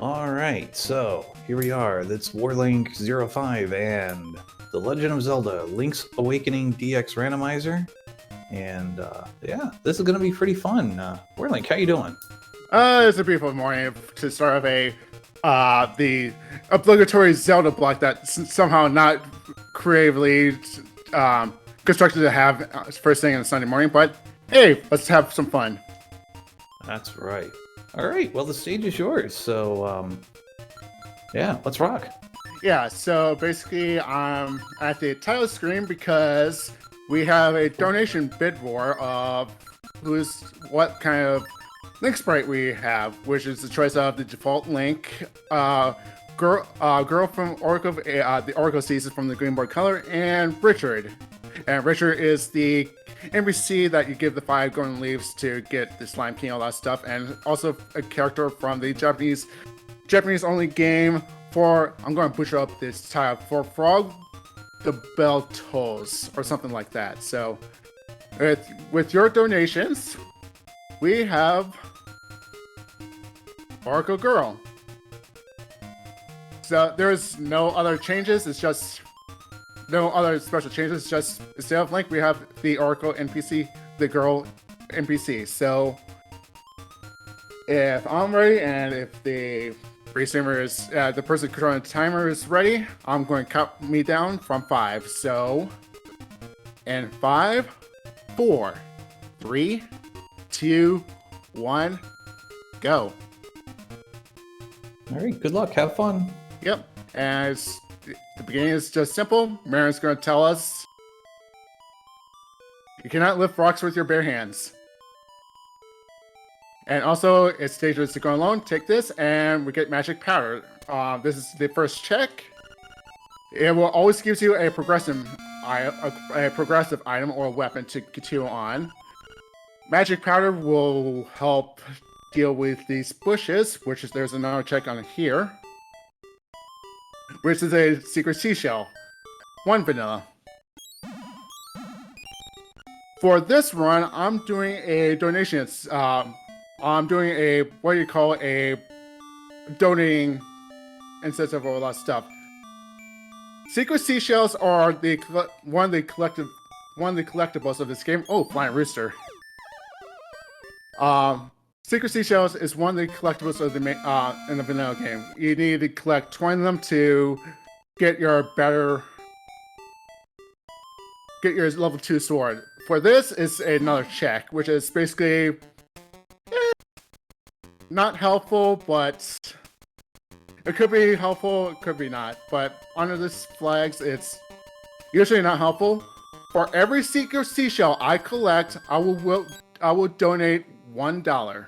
Alright, so here we are. That's Warlink 05 and The Legend of Zelda Link's Awakening DX Randomizer. And yeah, this is going to be pretty fun. Warlink, how you doing? It's a beautiful morning to start off the obligatory Zelda block that's somehow not creatively constructed to have first thing on a Sunday morning, but hey, let's have some fun. That's right. Alright, well the stage is yours, so yeah, let's rock. Yeah, so basically I'm at the title screen because we have a donation bid war of what kind of Link sprite we have, which is the choice of the default Link, girl from Oracle, the Oracle season from the green board color, and Richard. And Richard is the NPC that you give the 5 golden leaves to get the Slime King, all that stuff, and also a character from the Japanese only game for, I'm going to butcher up this title, for Frog the Bell Tolls, or something like that. So, with your donations, we have Oracle Girl. So there's no other changes, it's just no other special changes, it's just instead of Link we have the Oracle NPC, the girl NPC. So if I'm ready and if the streamer is, the person controlling the timer is ready, I'm going to count me down from 5. So, in 5, 4, 3, 2, 1, go. Alright, good luck, have fun. Yep, and the beginning is just simple. Marin's going to tell us you cannot lift rocks with your bare hands. And also, it's dangerous to go alone. Take this, and we get magic powder. This is the first check. It will always give you a progressive item or a weapon to continue on. Magic powder will help deal with these bushes, which is there's another check on here, which is a secret seashell. 1 vanilla. For this run, I'm doing a donation. It's I'm doing a, what do you call a donating instead of all that stuff. Secret seashells are one of the collectibles of this game. Oh, flying rooster. Secret seashells is one of the collectibles of the in the vanilla game. You need to collect 20 of them to get your level 2 sword. For this is another check, which is basically not helpful, but it could be helpful, it could be not. But under this flags, it's usually not helpful. For every secret seashell I collect, I will donate $1.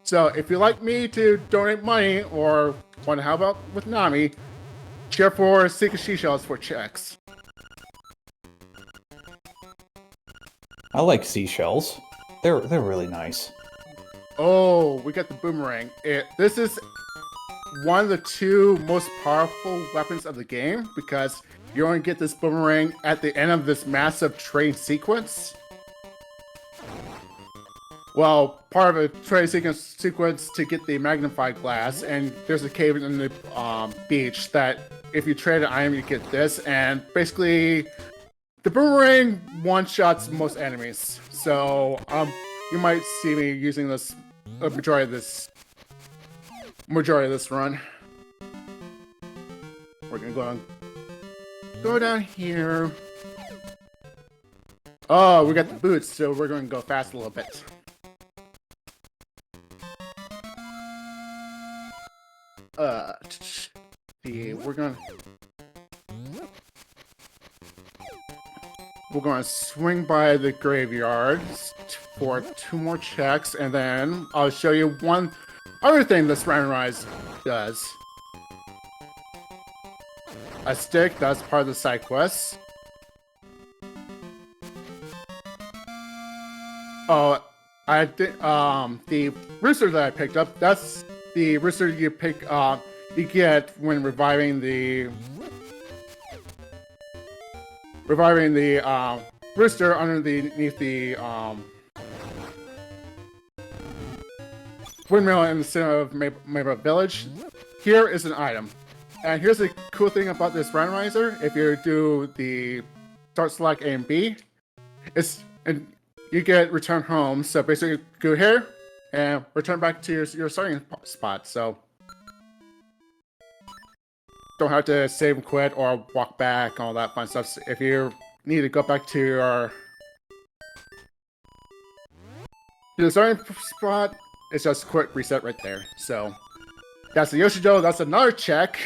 So if you'd like me to donate money, or want to help out with Nami, cheer for secret seashells for checks. I like seashells. They're really nice. Oh, we got the boomerang. This is one of the 2 most powerful weapons of the game, because you only get this boomerang at the end of this massive train sequence. Well, part of a train sequence to get the magnified glass, and there's a cave in the beach that if you trade an item, you get this, and basically the boomerang one-shots most enemies. So you might see me using this majority of this run. We're gonna go down here. Oh, we got the boots, so we're going to go fast a little bit. We're gonna swing by the graveyard for 2 more checks, and then I'll show you one other thing this Randomizer does. A stick, that's part of the side quest. Oh, I did, the rooster that I picked up, that's the rooster you get when reviving the rooster underneath the windmill in the center of Maple Village. Here is an item. And here's the cool thing about this randomizer. If you do the start select A and B, and you get return home. So basically go here and return back to your starting spot. So don't have to save and quit or walk back, all that fun stuff. So if you need to go back to your starting spot, it's just a quick reset right there. So that's the Yoshido. That's another check.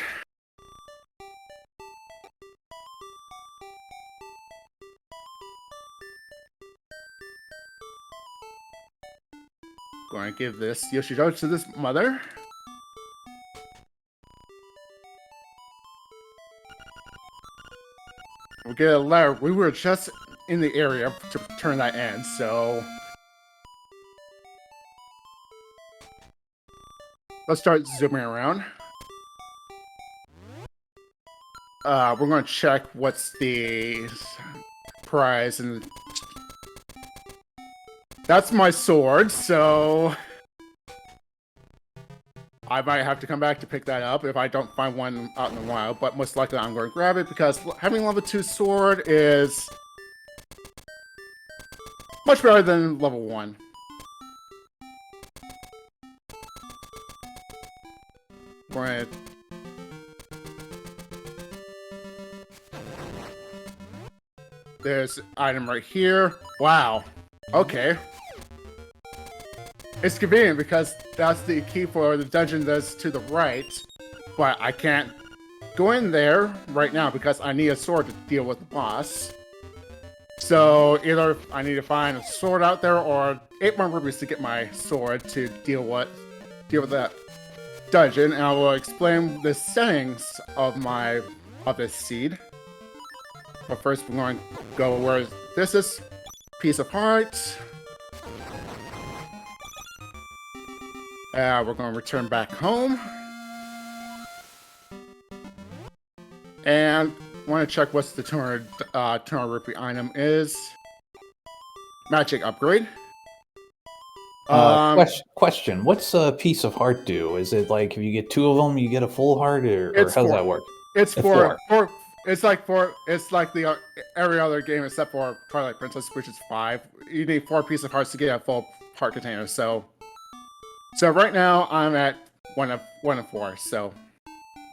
Going to give this Yoshido to this mother. We'll get a letter. We were just in the area to turn that in, so let's start zooming around. We're going to check what's the prize, and that's my sword, so I might have to come back to pick that up if I don't find one out in the wild, but most likely I'm going to grab it because having level 2 sword is much better than level 1. Right. There's an item right here. Wow. Okay. It's convenient because that's the key for the dungeon that's to the right, but I can't go in there right now because I need a sword to deal with the boss. So either I need to find a sword out there or 8 more rupees to get my sword to deal with that dungeon, and I will explain the settings of this seed. But first we're going to go where this is. Piece of heart. We're going to return back home. And want to check what's the 200 rupee item is. Magic upgrade. Question. What's a piece of heart do? Is it like if you get 2 of them, you get a full heart, or how does that work? It's for it's like the every other game except for Twilight Princess, which is 5. You need 4 pieces of hearts to get a full heart container. So right now I'm at one of 4. So.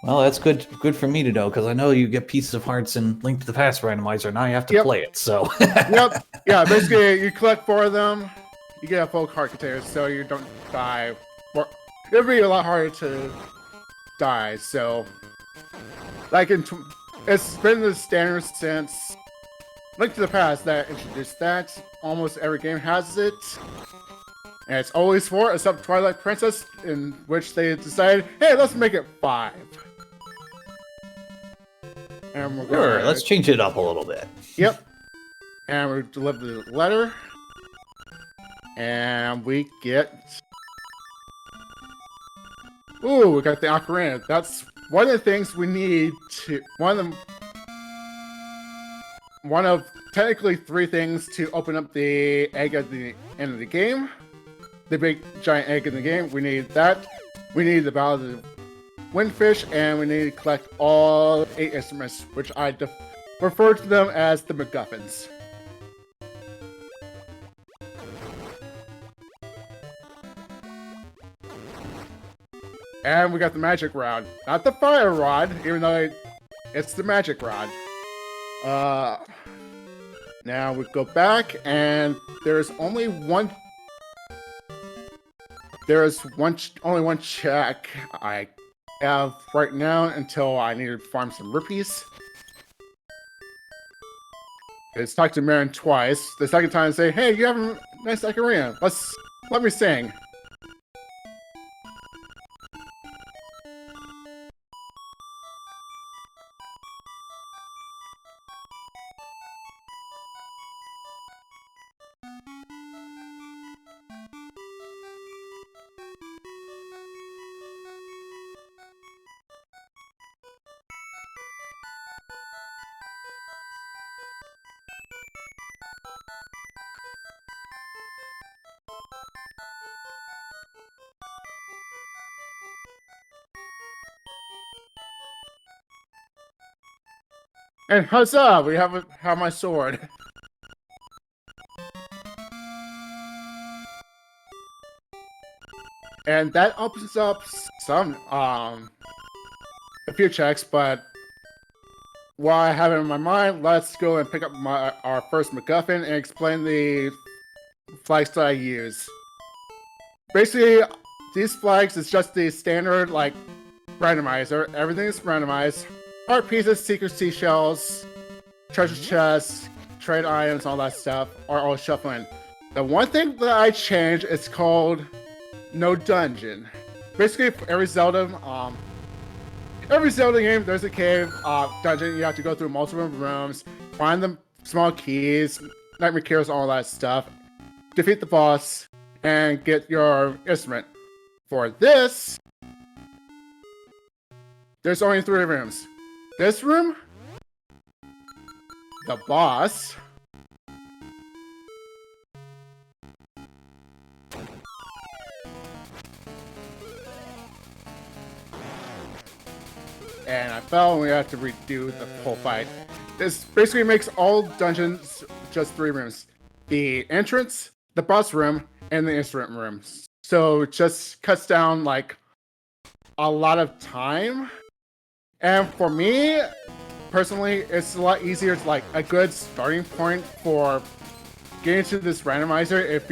Well, that's good for me to know because I know you get pieces of hearts in Link to the Past randomizer. Now you have to play it. So. Yep. Yeah. Basically, you collect 4 of them, you get a full heart container, so you don't die. It'd be a lot harder to die. So, like it's been the standard since Link to the Past that introduced that. Almost every game has it. And it's always 4, except Twilight Princess, in which they decided, hey, let's make it 5. And we're sure, let's change it up a little bit. Yep. And we deliver the letter. And we get... Ooh, we got the ocarina. That's one of the things we need to... One of technically 3 things to open up the egg at the end of the game. The big giant egg in the game. We need that. We need the Battle of the Windfish, and we need to collect all 8 instruments, which I refer to them as the MacGuffins. And we got the magic rod. Not the fire rod, even though it's the magic rod. Now we go back, and there's only one... only one check I have right now until I need to farm some rupees. It's talked to Marin twice. The second time I say, hey, you have a nice ocarina. Let me sing. And huzzah! We have my sword. And that opens up some a few checks, but while I have it in my mind, let's go and pick up our first MacGuffin and explain the flags that I use. Basically, these flags is just the standard like randomizer. Everything is randomized. Heart pieces, secret seashells, treasure chests, trade items, all that stuff are all shuffling. The one thing that I changed is called no dungeon. Basically, for every Zelda game, there's a cave dungeon. You have to go through multiple rooms, find the small keys, nightmare cures, all that stuff, defeat the boss, and get your instrument. For this, there's only 3 rooms. This room, the boss, and I fell and we had to redo the whole fight. This basically makes all dungeons just 3 rooms. The entrance, the boss room, and the instrument room. So it just cuts down like a lot of time. And for me, personally, it's a lot easier. It's like a good starting point for getting to this randomizer. If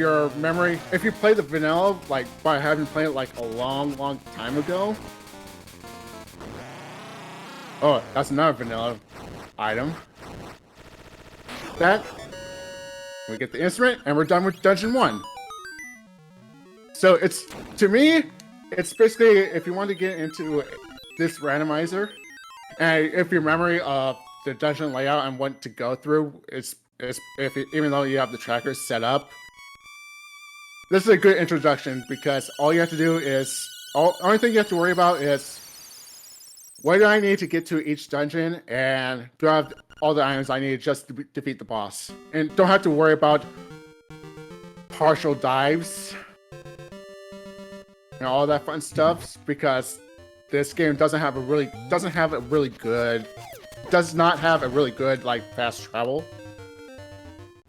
you play the vanilla, like by having played it like a long time ago. Oh, that's another vanilla item. That, we get the instrument, and we're done with Dungeon 1. So to me, it's basically, if you want to get into this randomizer, and if your memory of the dungeon layout and what to go through even though you have the trackers set up, this is a good introduction because all you have to do is only thing you have to worry about is what do I need to get to each dungeon, and do I have all the items I need just to defeat the boss, and don't have to worry about partial dives and all that fun stuff because this game does not have a really good like fast travel.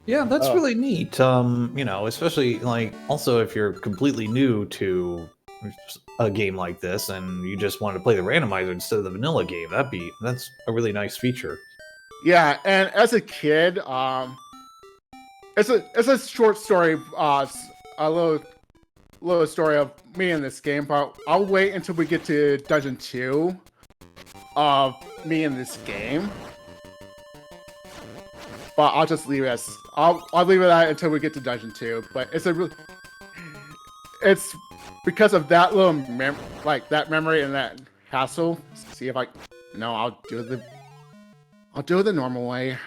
Yeah, that's really neat. Especially like also if you're completely new to a game like this and you just want to play the randomizer instead of the vanilla game, that's a really nice feature. Yeah, and as a kid, it's a short story, a little story of me in this game, but I'll wait until we get to Dungeon 2 of me in this game. But I'll just leave it I'll leave it at until we get to Dungeon 2. But it's because of that little that memory and that hassle. See if I'll do it the normal way.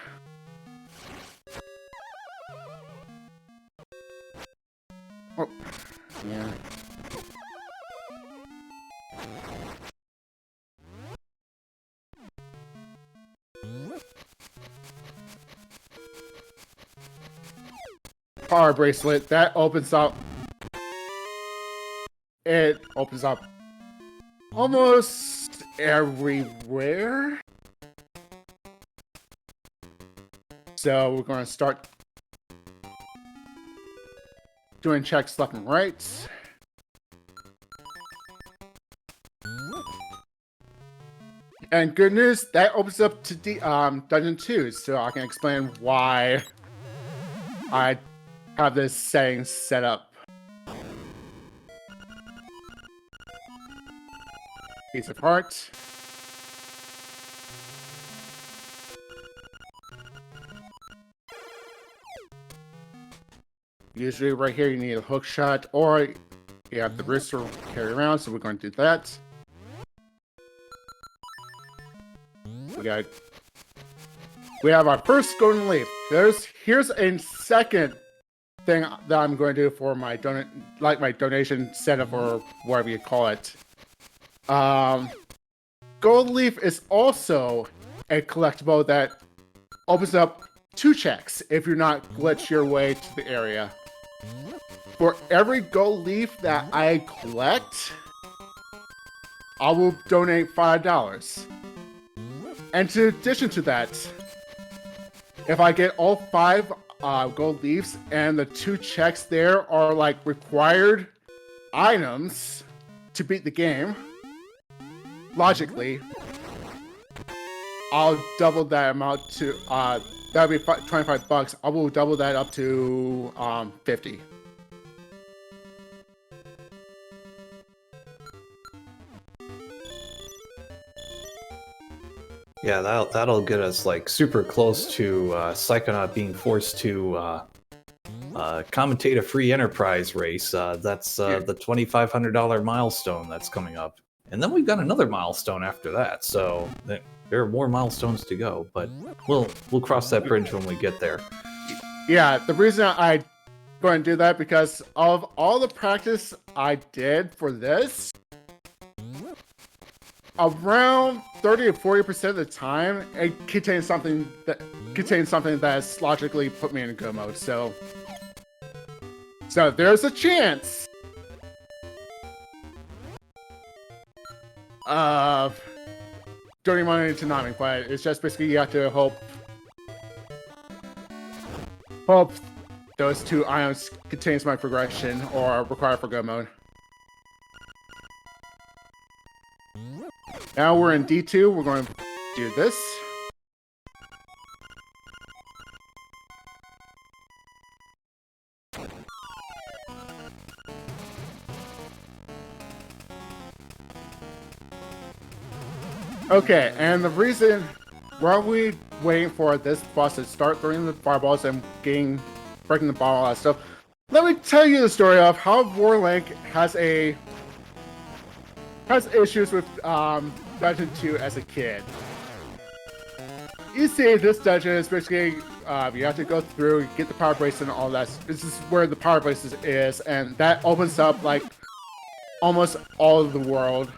Oh, yeah. Power bracelet, that opens up. It opens up almost everywhere. So we're going to start doing checks left and right. And good news, that opens up to Dungeon 2, so I can explain why I have this setting set up. Piece of heart. Usually right here you need a hook shot, or you have the wrist to carry around, so we're going to do that. We have our first golden leaf. Here's a second thing that I'm going to do for my donation setup or whatever you call it. Gold leaf is also a collectible that opens up 2 checks if you're not glitch your way to the area. For every gold leaf that I collect, I will donate $5. And in addition to that, if I get all 5 gold leaves and the 2 checks there are like required items to beat the game, logically, I'll double that amount to that'll be $25. I will double that up to 50. Yeah, that'll get us like super close to Psychonaut being forced to commentate a free enterprise race. That's the $2,500 milestone that's coming up, and then we've got another milestone after that. So there are more milestones to go, but we'll cross that bridge when we get there. Yeah, the reason I going to do that because of all the practice I did for this, around 30 to 40% of the time, it contains something that's logically put me in a go mode. So there's a chance of doing money into Nami, but it's just basically you have to hope those 2 items contains my progression or required for go mode. Now we're in D2, we're going to do this. Okay, and the reason while we waiting for this boss to start throwing the fireballs and breaking the ball, all that stuff, let me tell you the story of how Warlink has issues with Dungeon 2 as a kid. You see, this dungeon is basically you have to go through, get the power bracelet and all that. This is where the power bracelet is, and that opens up like almost all of the world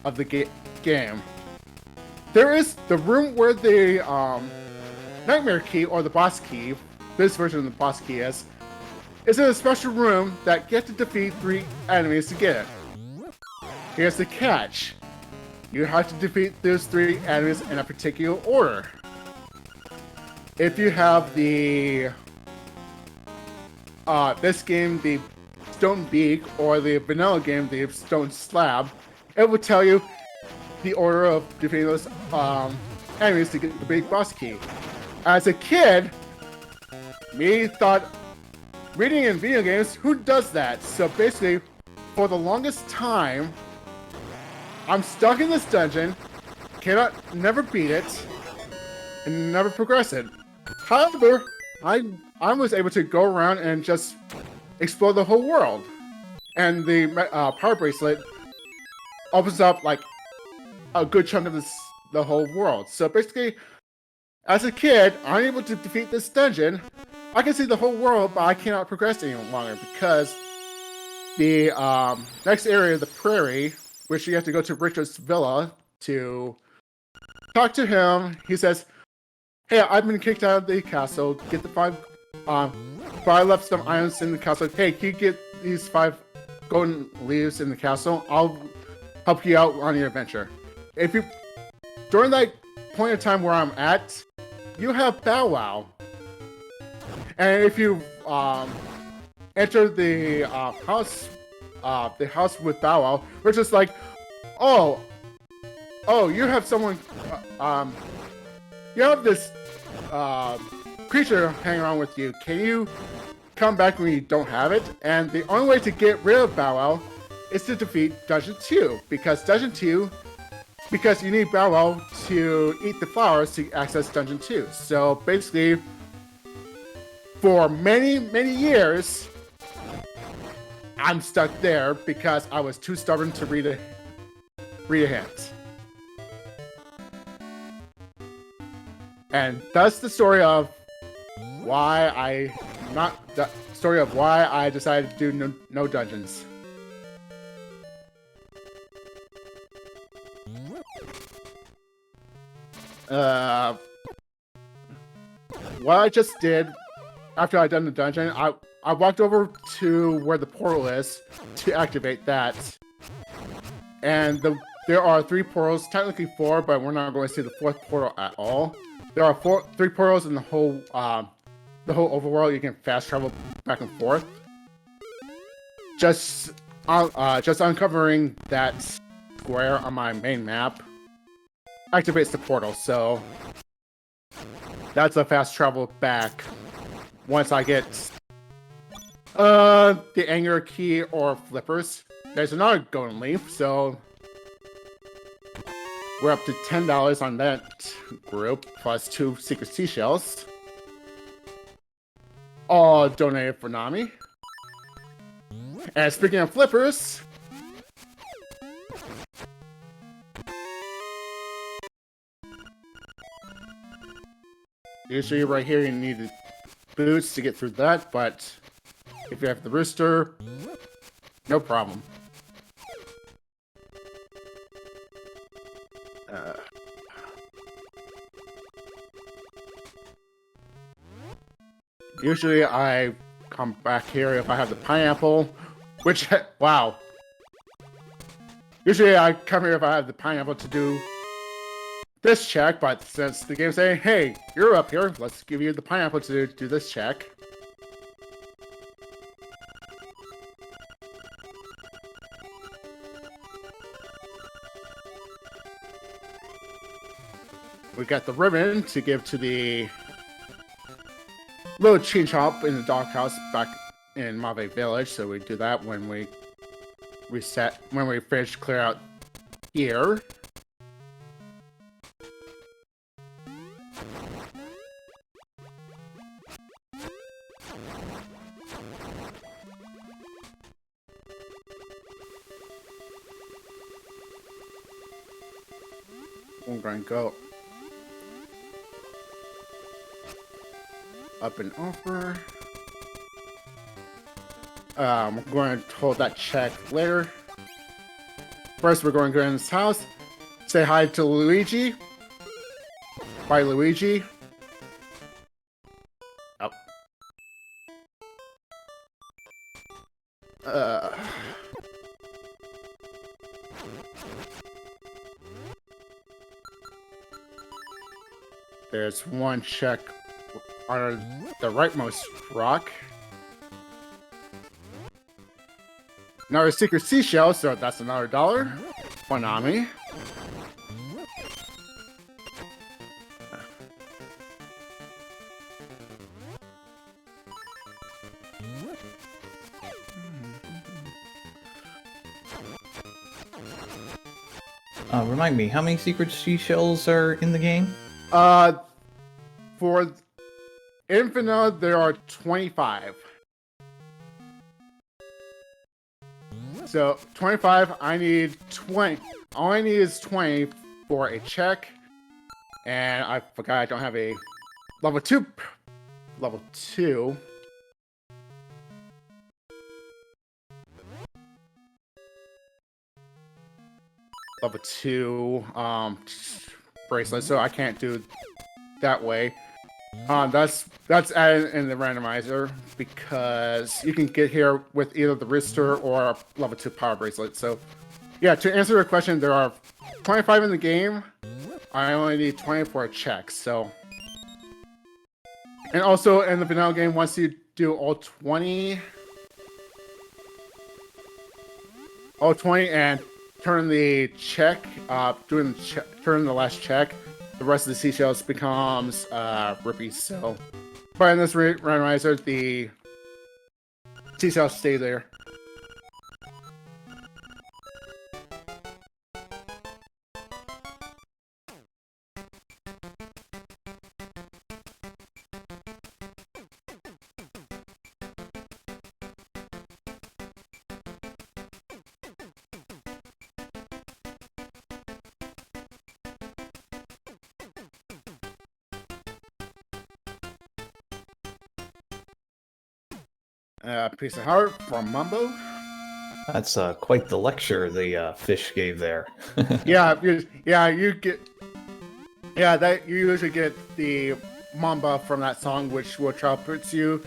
of the game. There is the room where the Nightmare Key or the boss key, this version of the boss key is in a special room that you have to defeat 3 enemies to get it. Here's the catch. You have to defeat those 3 enemies in a particular order. If you have the this game, the Stone Beak, or the vanilla game, the Stone Slab, it will tell you the order of defeating those enemies to get the big boss key. As a kid, me thought, reading in video games, who does that? So basically, for the longest time, I'm stuck in this dungeon, never beat it, and never progress it. However, I was able to go around and just explore the whole world. And the power bracelet opens up like a good chunk of the whole world. So basically, as a kid, I'm able to defeat this dungeon. I can see the whole world, but I cannot progress any longer because the next area, the prairie, which you have to go to Richard's villa to talk to him. He says, "Hey, I've been kicked out of the castle. Get the 5. But I left some items in the castle. Hey, can you get these 5 golden leaves in the castle? I'll help you out on your adventure." If you during that point in time where I'm at, you have Bow Wow, and if you enter the house with Bow Wow, we're just like, oh, you have someone, you have this creature hanging around with you. Can you come back when you don't have it? And the only way to get rid of Bow Wow is to defeat Dungeon 2, because you need Bow Wow to eat the flowers to access Dungeon 2. So basically, for many, many years, I'm stuck there because I was too stubborn to read a hint. And that's the story of why I decided to do no dungeons. What I just did after I'd done the dungeon, I walked over to where the portal is to activate that. And the there are 3 portals, technically 4, but we're not going to see the 4th portal at all. There are 3 portals in the whole overworld. You can fast travel back and forth. Just uncovering that square on my main map activates the portal, so that's a fast travel back once I get the anger key or flippers. There's another golden leaf, so we're up to $10 on that group, plus 2 secret seashells. All donated for Nami. And speaking of flippers, usually right here you need the boots to get through that, but if you have the rooster, no problem. Usually I come back here if I have the pineapple, which, wow. Usually I come here if I have the pineapple to do this check, but since the game's saying, hey, you're up here, let's give you the pineapple to do this check. We got the ribbon to give to the little chain shop in the doghouse back in Mave Village, so we do that when we reset, when we finish clear out here. We're going to go up and over. We're going to hold that check later. First, we're going to go in this house, say hi to Luigi. Bye, Luigi. Oh. There's one check on the rightmost rock. Another secret seashell, so that's another $1 for Nami. Remind me, how many secret seashells are in the game? For Infinite, there are 25. So 25, I need 20. All I need is 20 for a check. And I forgot I don't have a level 2. Level 2. Level 2 bracelet, so I can't do that way. That's added in the randomizer because you can get here with either the wrister or a level 2 power bracelet. So yeah, to answer your question, there are 25 in the game. I only need 20 for a check, so. And also in the vanilla game, once you do all 20 and turn the check, turn the last check, the rest of the seashells becomes ruppies. So, but in this randomizer, the seashells stay there. Piece of heart from Mumbo. That's quite the lecture the fish gave there. You usually get the Mamba from that song, which puts you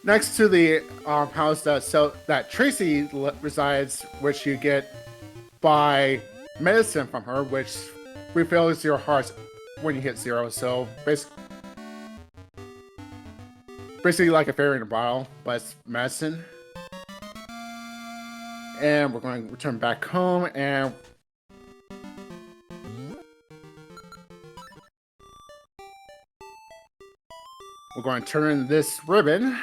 next to the house that Tracy resides, which you get by medicine from her, which refills your hearts when you hit 0. So basically like a fairy in a bottle, but it's medicine. And we're going to return back home, and we're going to turn this ribbon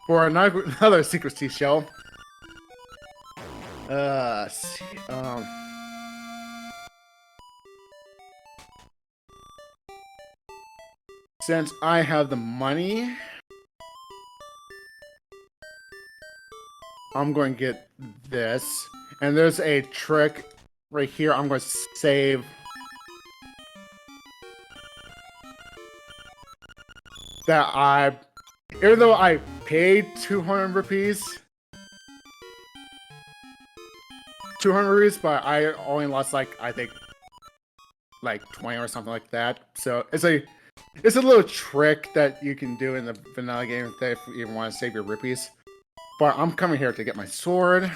for another secret seashell. See, since I have the money, I'm going to get this. And there's a trick right here. I'm going to save that even though I paid 200 rupees, but I only lost like, I think, like 20 or something like that. So it's a little trick that you can do in the vanilla game if you even want to save your rupees. But I'm coming here to get my sword.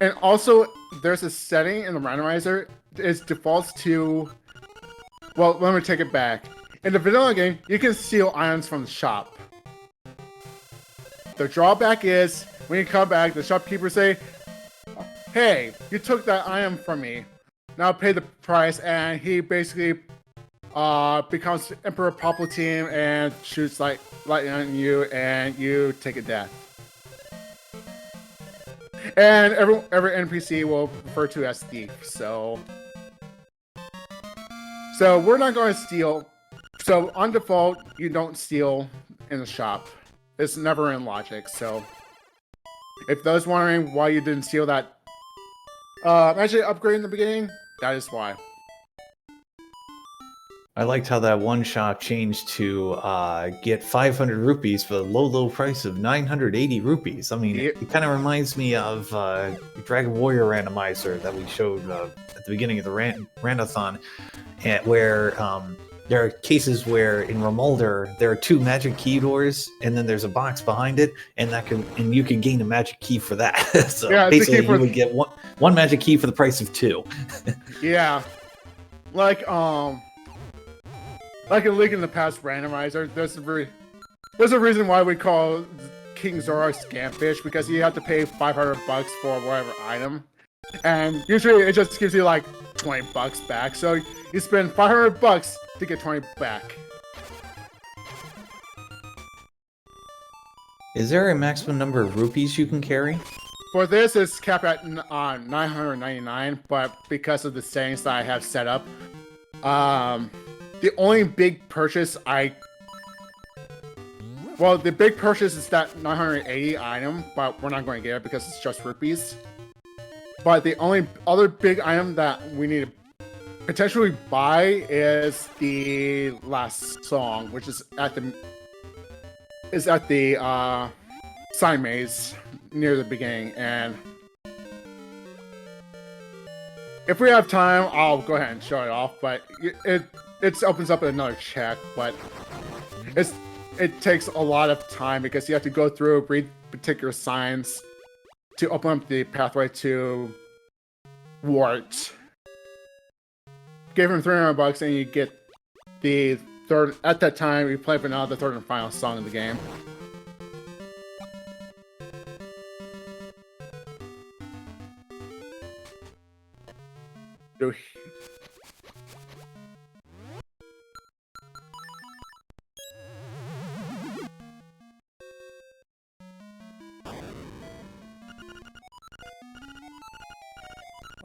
And also, there's a setting in the randomizer. It defaults to... Well, let me take it back. In the vanilla game, you can steal items from the shop. The drawback is, when you come back, the shopkeeper say, "Hey, you took that item from me. Now pay the price," and he basically becomes Emperor Palpatine and shoots lightning on you, and you take a death. And every NPC will refer to as thief. So we're not going to steal. So on default, you don't steal in the shop. It's never in logic. So if those wondering why you didn't steal that actually upgrade in the beginning, that is why. I liked how that one shop changed to get 500 rupees for the low price of 980 rupees. I mean, it kind of reminds me of Dragon Warrior Randomizer that we showed at the beginning of the Randothon, where there are cases where in Remolder there are 2 magic key doors, and then there's a box behind it, and you can gain a magic key for that. So yeah, basically, you would get one magic key for the price of 2. Yeah, like in Link in the Past Randomizer, there's a reason why we call King Zora Scamfish, because you have to pay 500 bucks for whatever item, and usually it just gives you like 20 bucks back. So you spend 500 bucks to get 20 back. Is there a maximum number of rupees you can carry? For this, it's capped at 999, but because of the settings that I have set up, the only big purchase the big purchase is that 980 item, but we're not going to get it because it's just rupees. But the only other big item that we need to potentially buy is the last song, which is at the sign maze near the beginning. And if we have time, I'll go ahead and show it off, but it opens up another check, but it takes a lot of time because you have to go through, read particular signs to open up the pathway to Wart. Give him 300 bucks and you get the third, at that time we play for now, the third and final song of the game.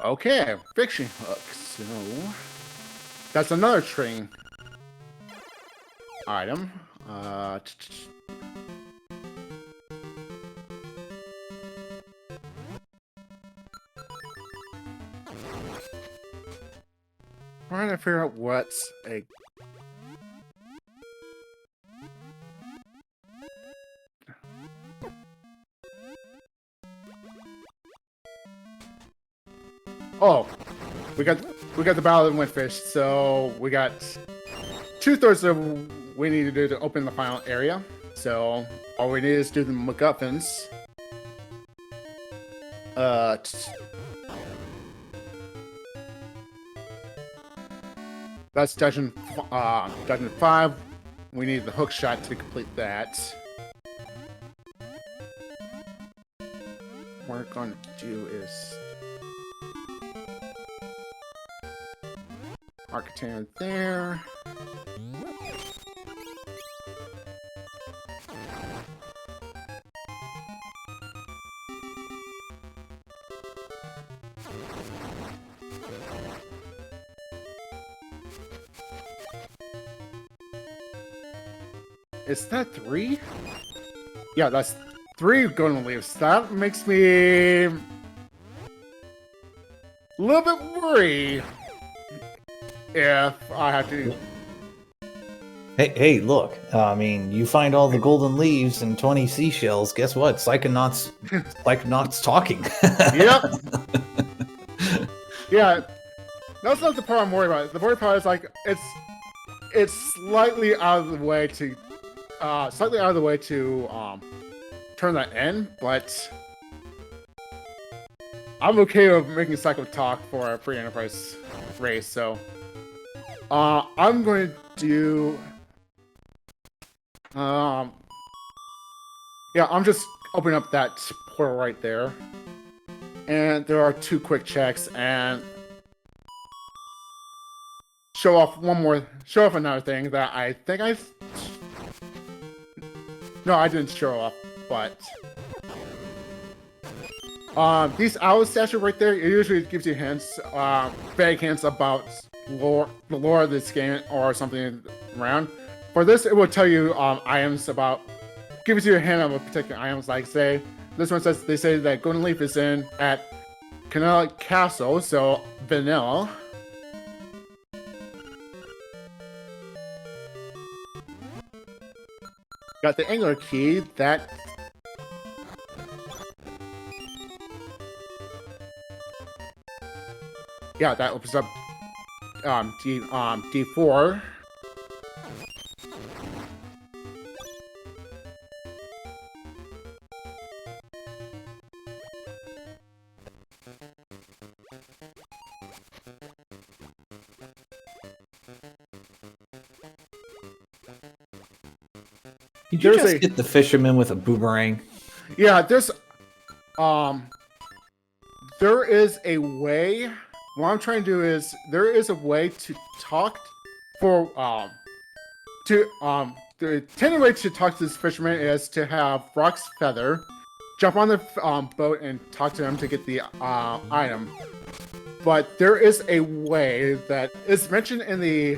Okay, fiction hook. So that's another string item. Trying to figure out what's a... Oh, we got the Battle of the Windfish, so we got 2/3 of what we need to do to open the final area. So all we need is do the MacGuffins. That's dungeon 5. We need the hook shot to complete that. What we're going to do is Arcatan there. Is that 3? Yeah, that's 3 golden leaves. That makes me a little bit worried if I have to. Hey, look. I mean, you find all the golden leaves and 20 seashells. Guess what? Psychonauts talking. Yep. Yeah, that's not the part I'm worried about. The worried part is like it's slightly out of the way to turn that in, but I'm okay with making Psycho talk for a free enterprise race. So I'm going to do yeah, I'm just opening up that portal right there, and there are 2 quick checks, and show off another thing that I think no, I didn't show off, but these owl statue right there, it usually gives you hints, vague hints about the lore of this game or something around. For this, it will tell you items about, gives you a hint of a particular items. Like say, this one says they say that Golden Leaf is at Canal Castle, so vanilla. Got the angler key that that opens up D4. Did you just get the fisherman with a boomerang? Yeah, there is a way. What I'm trying to do is there is a way to talk the intended way to talk to this fisherman is to have Rock's feather, jump on the boat and talk to him to get the item. But there is a way that is mentioned in the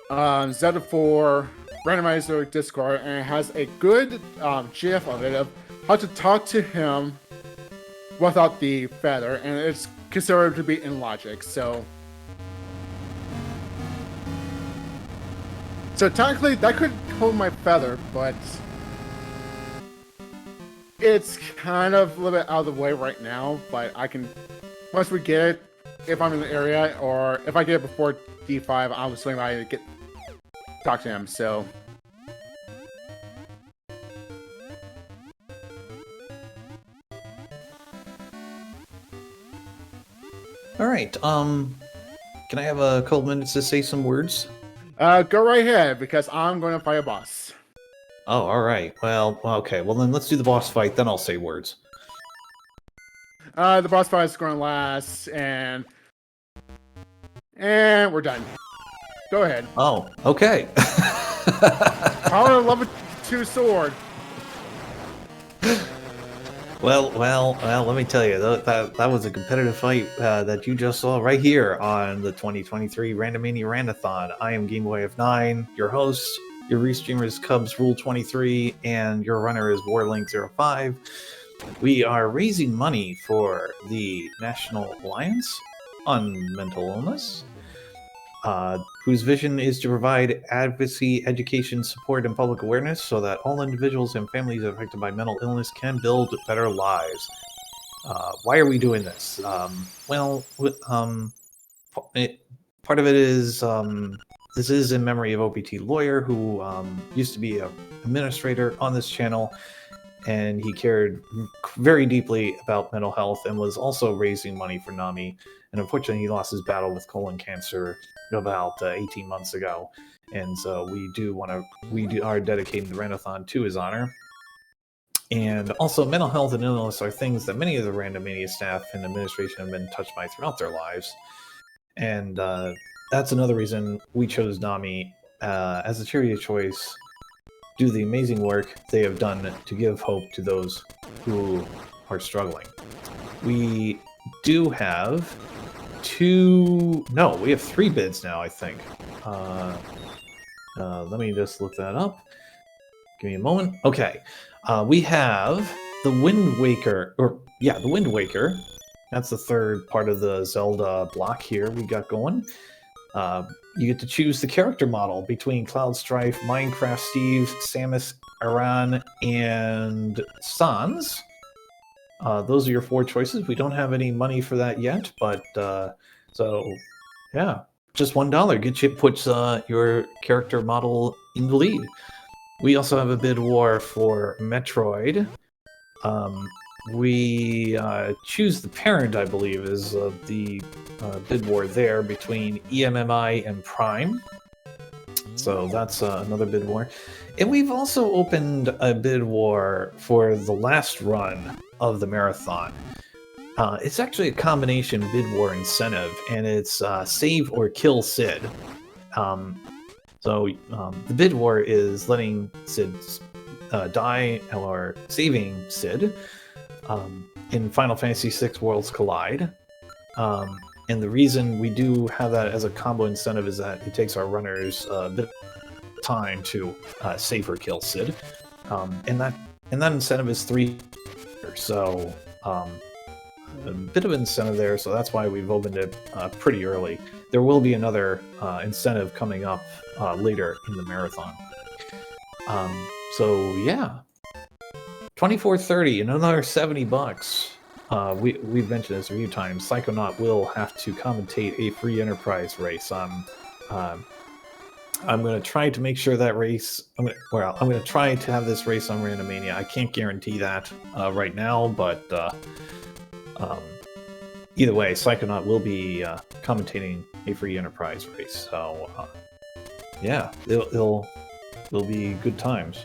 Zelda 4 Randomizer Discord, and it has a good GIF of it of how to talk to him without the feather, and it's considered to be in logic. So technically that could hold my feather, but it's kind of a little bit out of the way right now. But I can, once we get it, if I'm in the area or if I get it before D5, I'll swing by and talk to him. So all right. Can I have a couple minutes to say some words? go right ahead, because I'm going to fight a boss. Oh, all right. Well, okay. Well, then let's do the boss fight. Then I'll say words. The boss fight is going to last, and we're done. Go ahead. Oh, okay. Power level 2 sword. Well, let me tell you, that was a competitive fight that you just saw right here on the 2023 Randomania Randothon. I am Gameboy F9, your host. Your restreamer is Cubs Rule 23, and your runner is Warlink05. We are raising money for the National Alliance on Mental Illness, whose vision is to provide advocacy, education, support, and public awareness so that all individuals and families affected by mental illness can build better lives. Why are we doing this? Part of it is this is in memory of OPT Lawyer, who used to be an administrator on this channel, and he cared very deeply about mental health and was also raising money for Nami. And unfortunately, he lost his battle with colon cancer about 18 months ago. And so we are dedicating the Randothon to his honor. And also, mental health and illness are things that many of the Randomania staff and administration have been touched by throughout their lives. And that's another reason we chose Nami as a charity of choice, do the amazing work they have done to give hope to those who are struggling. We do have we have 3 bids now, I think. Let me just look that up. Give me a moment. Okay. We have the Wind Waker, the Wind Waker. That's the third part of the Zelda block here we got going. You get to choose the character model between Cloud Strife, Minecraft Steve, Samus Aran, and Sans. Those are your 4 choices. We don't have any money for that yet, but so yeah, just $1 puts your character model in the lead. We also have a bid war for Metroid. We choose the parent, I believe, is the bid war there between EMMI and Prime. So that's another bid war. And we've also opened a bid war for the last run of the marathon. It's actually a combination bid war incentive, and it's save or kill Sid. So the bid war is letting Sid die or saving Sid in Final Fantasy VI Worlds Collide. And the reason we do have that as a combo incentive is that it takes our runners a bit of time to save or kill Sid. And that incentive is 3. So a bit of incentive there, so that's why we've opened it pretty early. There will be another incentive coming up later in the marathon. So yeah, 24.30 and another $70. We've mentioned this a few times. Psychonaut will have to commentate a free enterprise race. I'm going to try to make sure that race. I'm going to try to have this race on Randomania. I can't guarantee that right now, but either way, Psychonaut will be commentating a free enterprise race. So yeah, it'll be good times.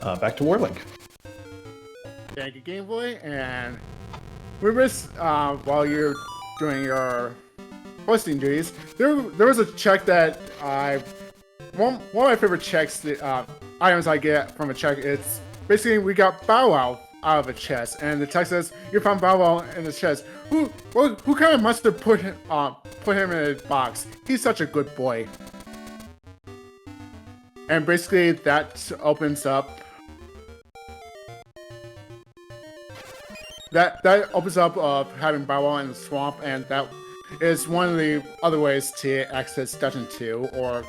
Back to Warlink. Thank you, Game Boy. And we missed while you're doing your hosting duties. There was a check that one of my favorite checks, the items I get from a check. It's basically we got Bow Wow out of a chest, and the text says you found Bow Wow in the chest. Who kind of must have put him in a box? He's such a good boy. And basically that opens up. That opens up having Bow Wow in the swamp, and that is one of the other ways to access Dungeon 2 or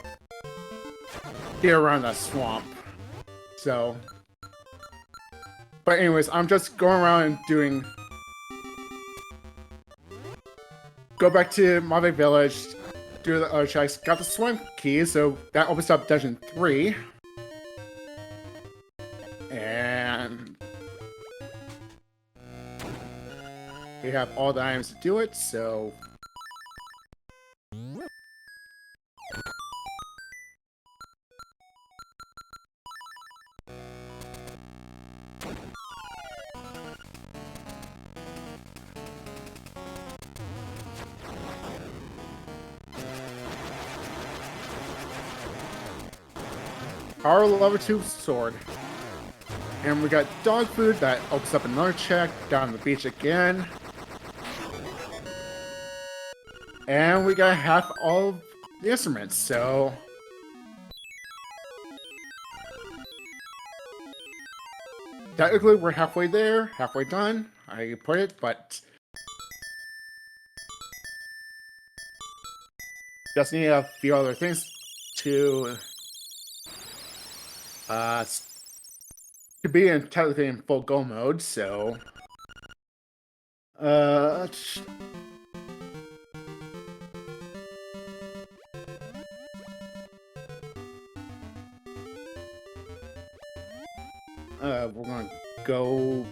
get around that swamp. So, but anyways, I'm just going around and doing. Go back to Mave Village, do the other checks. Got the swamp key, so that opens up Dungeon 3. And we have all the items to do it, so. Power level 2 sword. And we got dog food that opens up another check down on the beach again. And we got half all of the instruments, so. Technically, we're halfway there, halfway done, I put it, but. Just need a few other things to be technically in full go mode, so we're gonna go.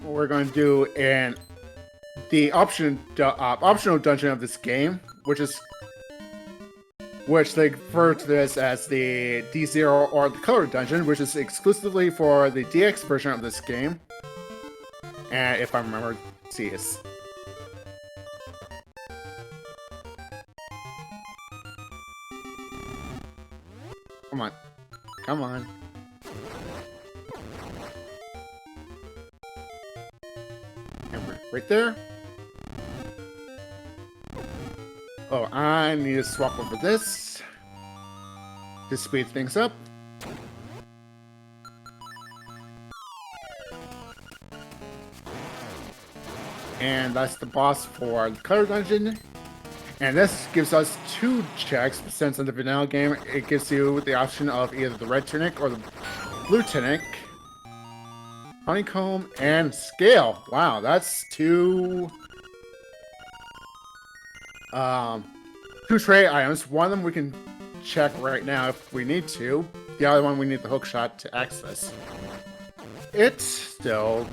We're going to do the optional dungeon of this game, which they refer to this as the D0 or the color dungeon, which is exclusively for the DX version of this game. And if I remember, see it's. Come on. Come on. Right there. Oh, I need to swap over this to speed things up. And that's the boss for the color dungeon. And this gives us 2 checks, since in the vanilla game it gives you the option of either the red tunic or the blue tunic. Honeycomb and scale. Wow, that's 2 trade items. One of them we can check right now if we need to. The other one we need the hook shot to access. It's still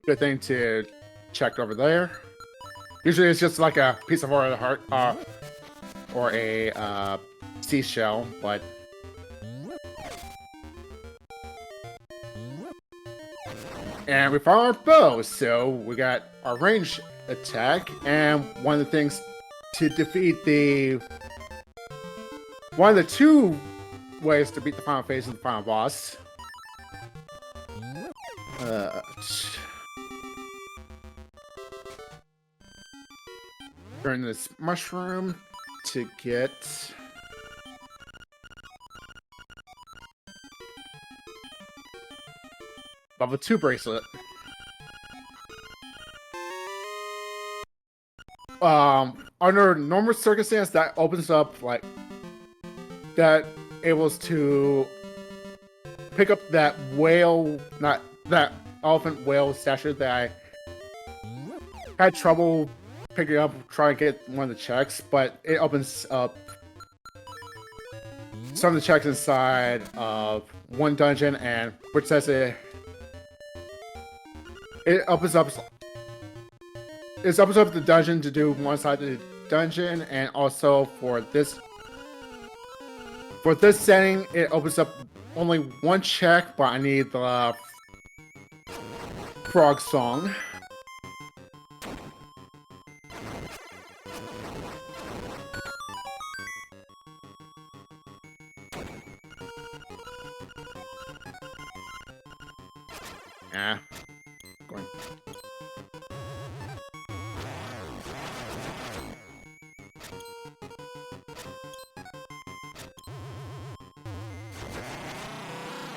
good thing to check over there. Usually it's just like a piece of heart or a seashell, but and we found our bow, so we got our range attack, and one of the things to defeat one of the 2 ways to beat the final phase of the final boss. Turn this mushroom to get level 2 bracelet. Under normal circumstance, that opens up like that, able to pick up that whale, not that elephant whale statue that I had trouble picking up, trying to get one of the checks, but it opens up some of the checks inside of one dungeon, and which says it opens up the dungeon to do one side of the dungeon, and also for this setting it opens up only 1 check, but I need the frog song. Going.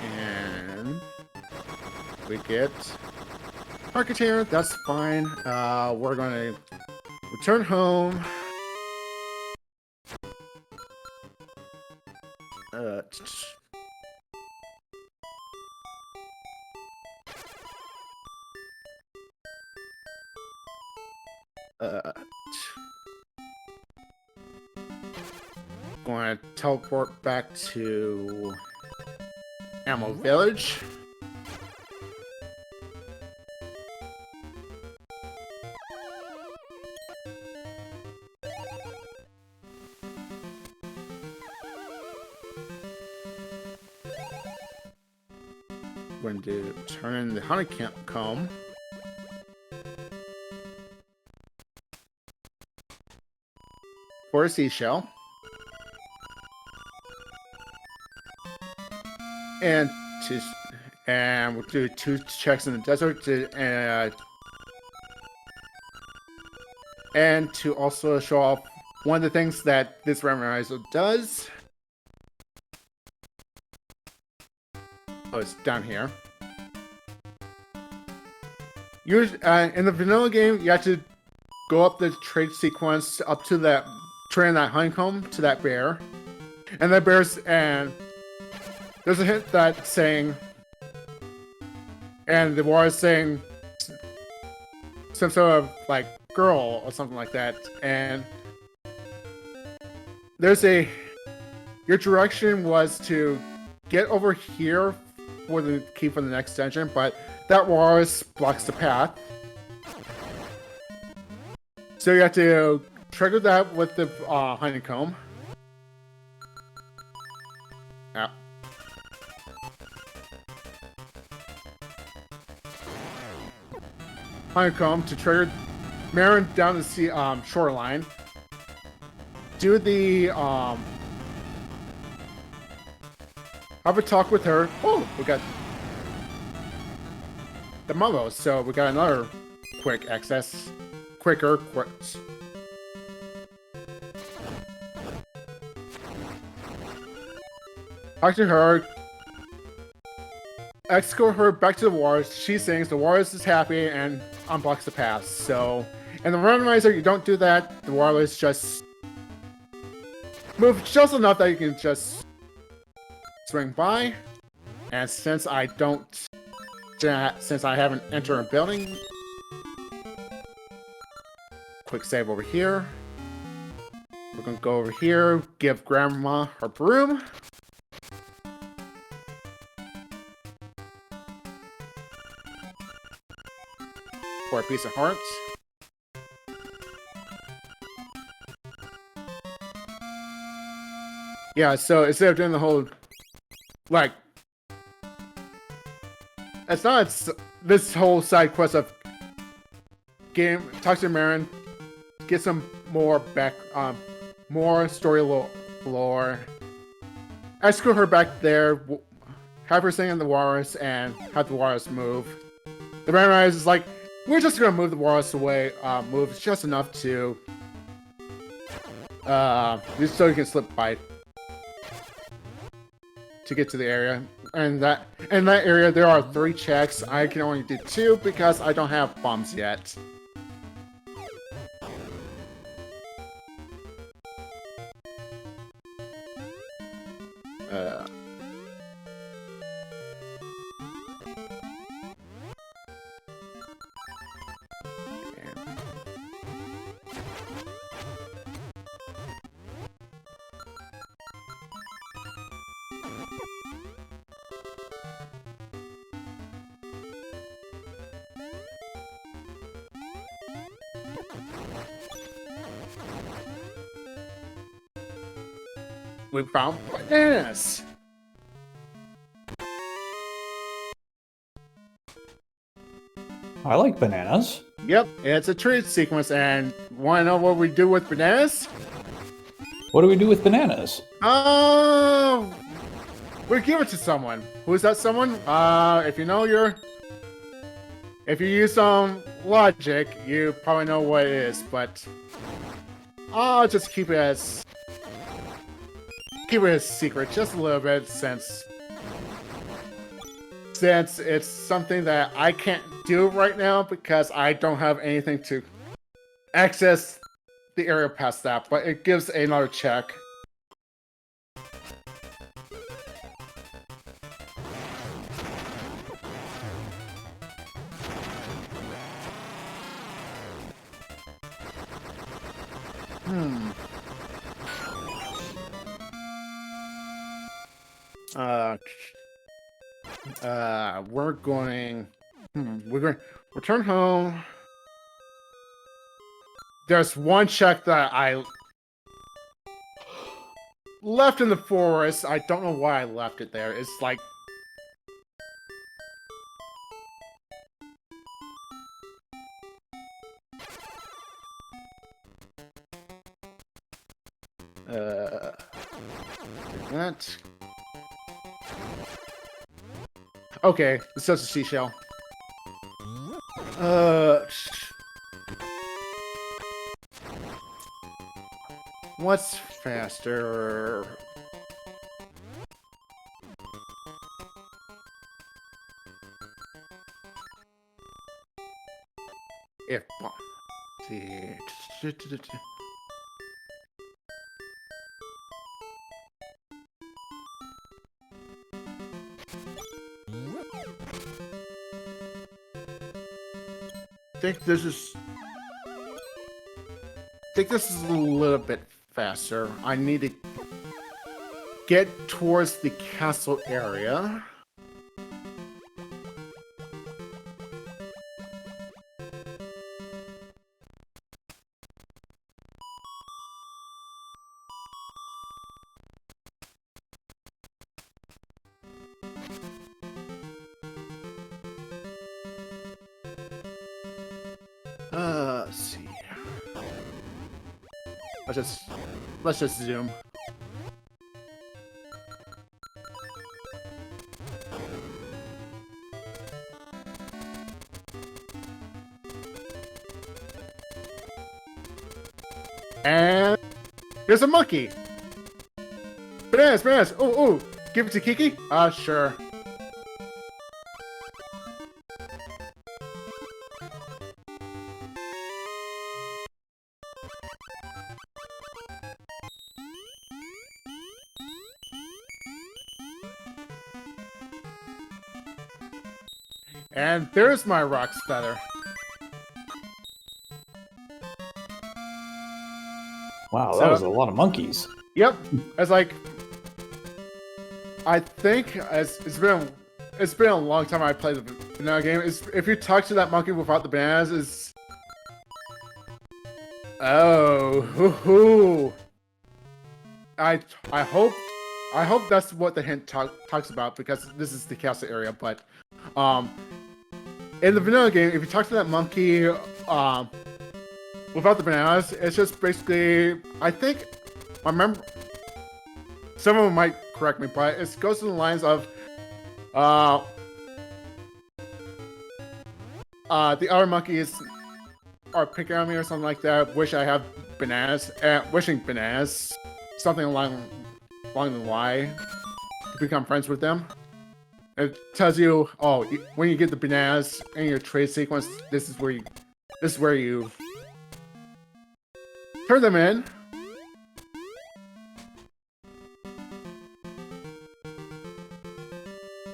And we get Architecture, that's fine. We're gonna return home. Going to teleport back to Ammo Village. Going to turn in the honeycomb. For a seashell. And we'll do 2 checks in the desert and to also show off one of the things that this Randomizer does. Oh, it's down here. In the vanilla game, you have to go up the trade sequence up to that, train that honeycomb to that bear, and that bear's there's a hint that's saying, and the war is saying, some sort of like girl or something like that, and there's a your direction was to get over here for the key for the next dungeon, but that walrus blocks the path. So you have to trigger that with the honeycomb. Yeah. Honeycomb to trigger Marin down the sea shoreline. Do the have a talk with her. Oh, we got the Mumbo, so we got another quick access. Quicker. Talk to her. Escort her back to the walrus. She sings, the walrus is happy and unblocks the path. So, in the randomizer, you don't do that. The walrus just move just enough that you can just swing by. And since I haven't entered a building, quick save over here. We're gonna go over here, give Grandma her broom. For a piece of heart. Yeah, so instead of doing the whole, like, it's not this whole side quest of talk to Marin, get some more more story lore, escort her back there, have her sing in the walrus, and have the walrus move. The randomizer is like, we're just gonna move the walrus away, move just enough to, just so you can slip by to get to the area. And in that area, there are 3 checks. I can only do 2 because I don't have bombs yet. We found bananas! I like bananas. Yep, it's a trade sequence, and wanna know what we do with bananas? What do we do with bananas? We give it to someone. Who's that someone? If you use some logic, you probably know what it is, but I'll just keep it a secret just a little bit since it's something that I can't do right now because I don't have anything to access the area past that, but it gives another check. We're going to return home. There's one check that I left in the forest. I don't know why I left it there. It's like that. Okay, it's just a seashell. What's faster? If see. think this is... I think this is a little bit faster. I need to get towards the castle area. Let's see. Let's just zoom. And here's a monkey. Bananas. Oh, give it to Kiki? Sure. And there's my Rock's Feather. Wow, that was a lot of monkeys. Yep, it's like... I think it's been a long time I played the vanilla game. If you talk to that monkey without the bananas, is... Oh, hoo-hoo. I hope that's what the hint talks about, because this is the castle area, but in the vanilla game, if you talk to that monkey without the bananas, it's just basically, I think, I remember, someone might correct me, but it goes to the lines of the other monkeys are picking on me or something like that, wish I have bananas, wishing bananas, something along the line, to become friends with them. It tells you, oh, when you get the bananas in your trade sequence, this is where you turn them in.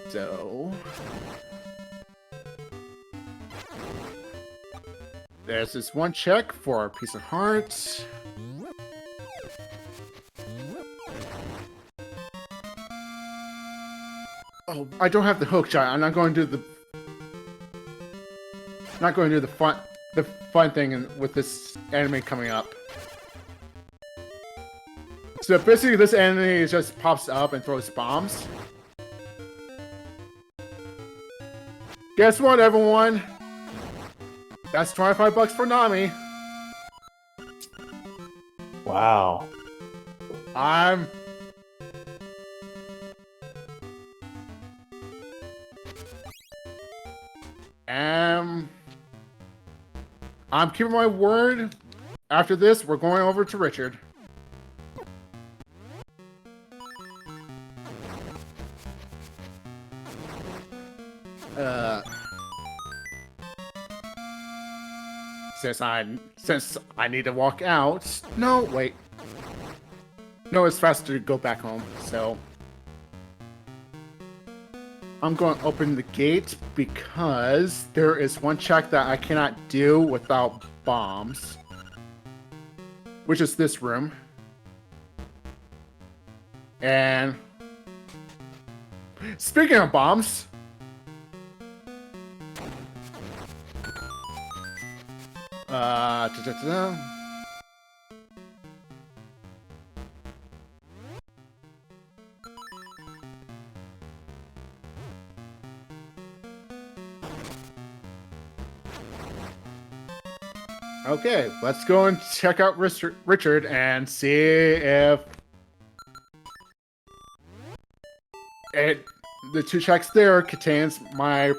So there's this one check for a piece of heart. Oh, I don't have the hook shot. I'm not going to do the fun thing with this enemy coming up. So basically, this enemy just pops up and throws bombs. Guess what, everyone? That's 25 bucks for Nami. Wow. I'm keeping my word. After this, we're going over to Richard. Since I need to walk out. No, wait. No, it's faster to go back home, so I'm going to open the gate because there is one check that I cannot do without bombs, which is this room. And speaking of bombs, okay, let's go and check out Richard and see if the two checks there contains my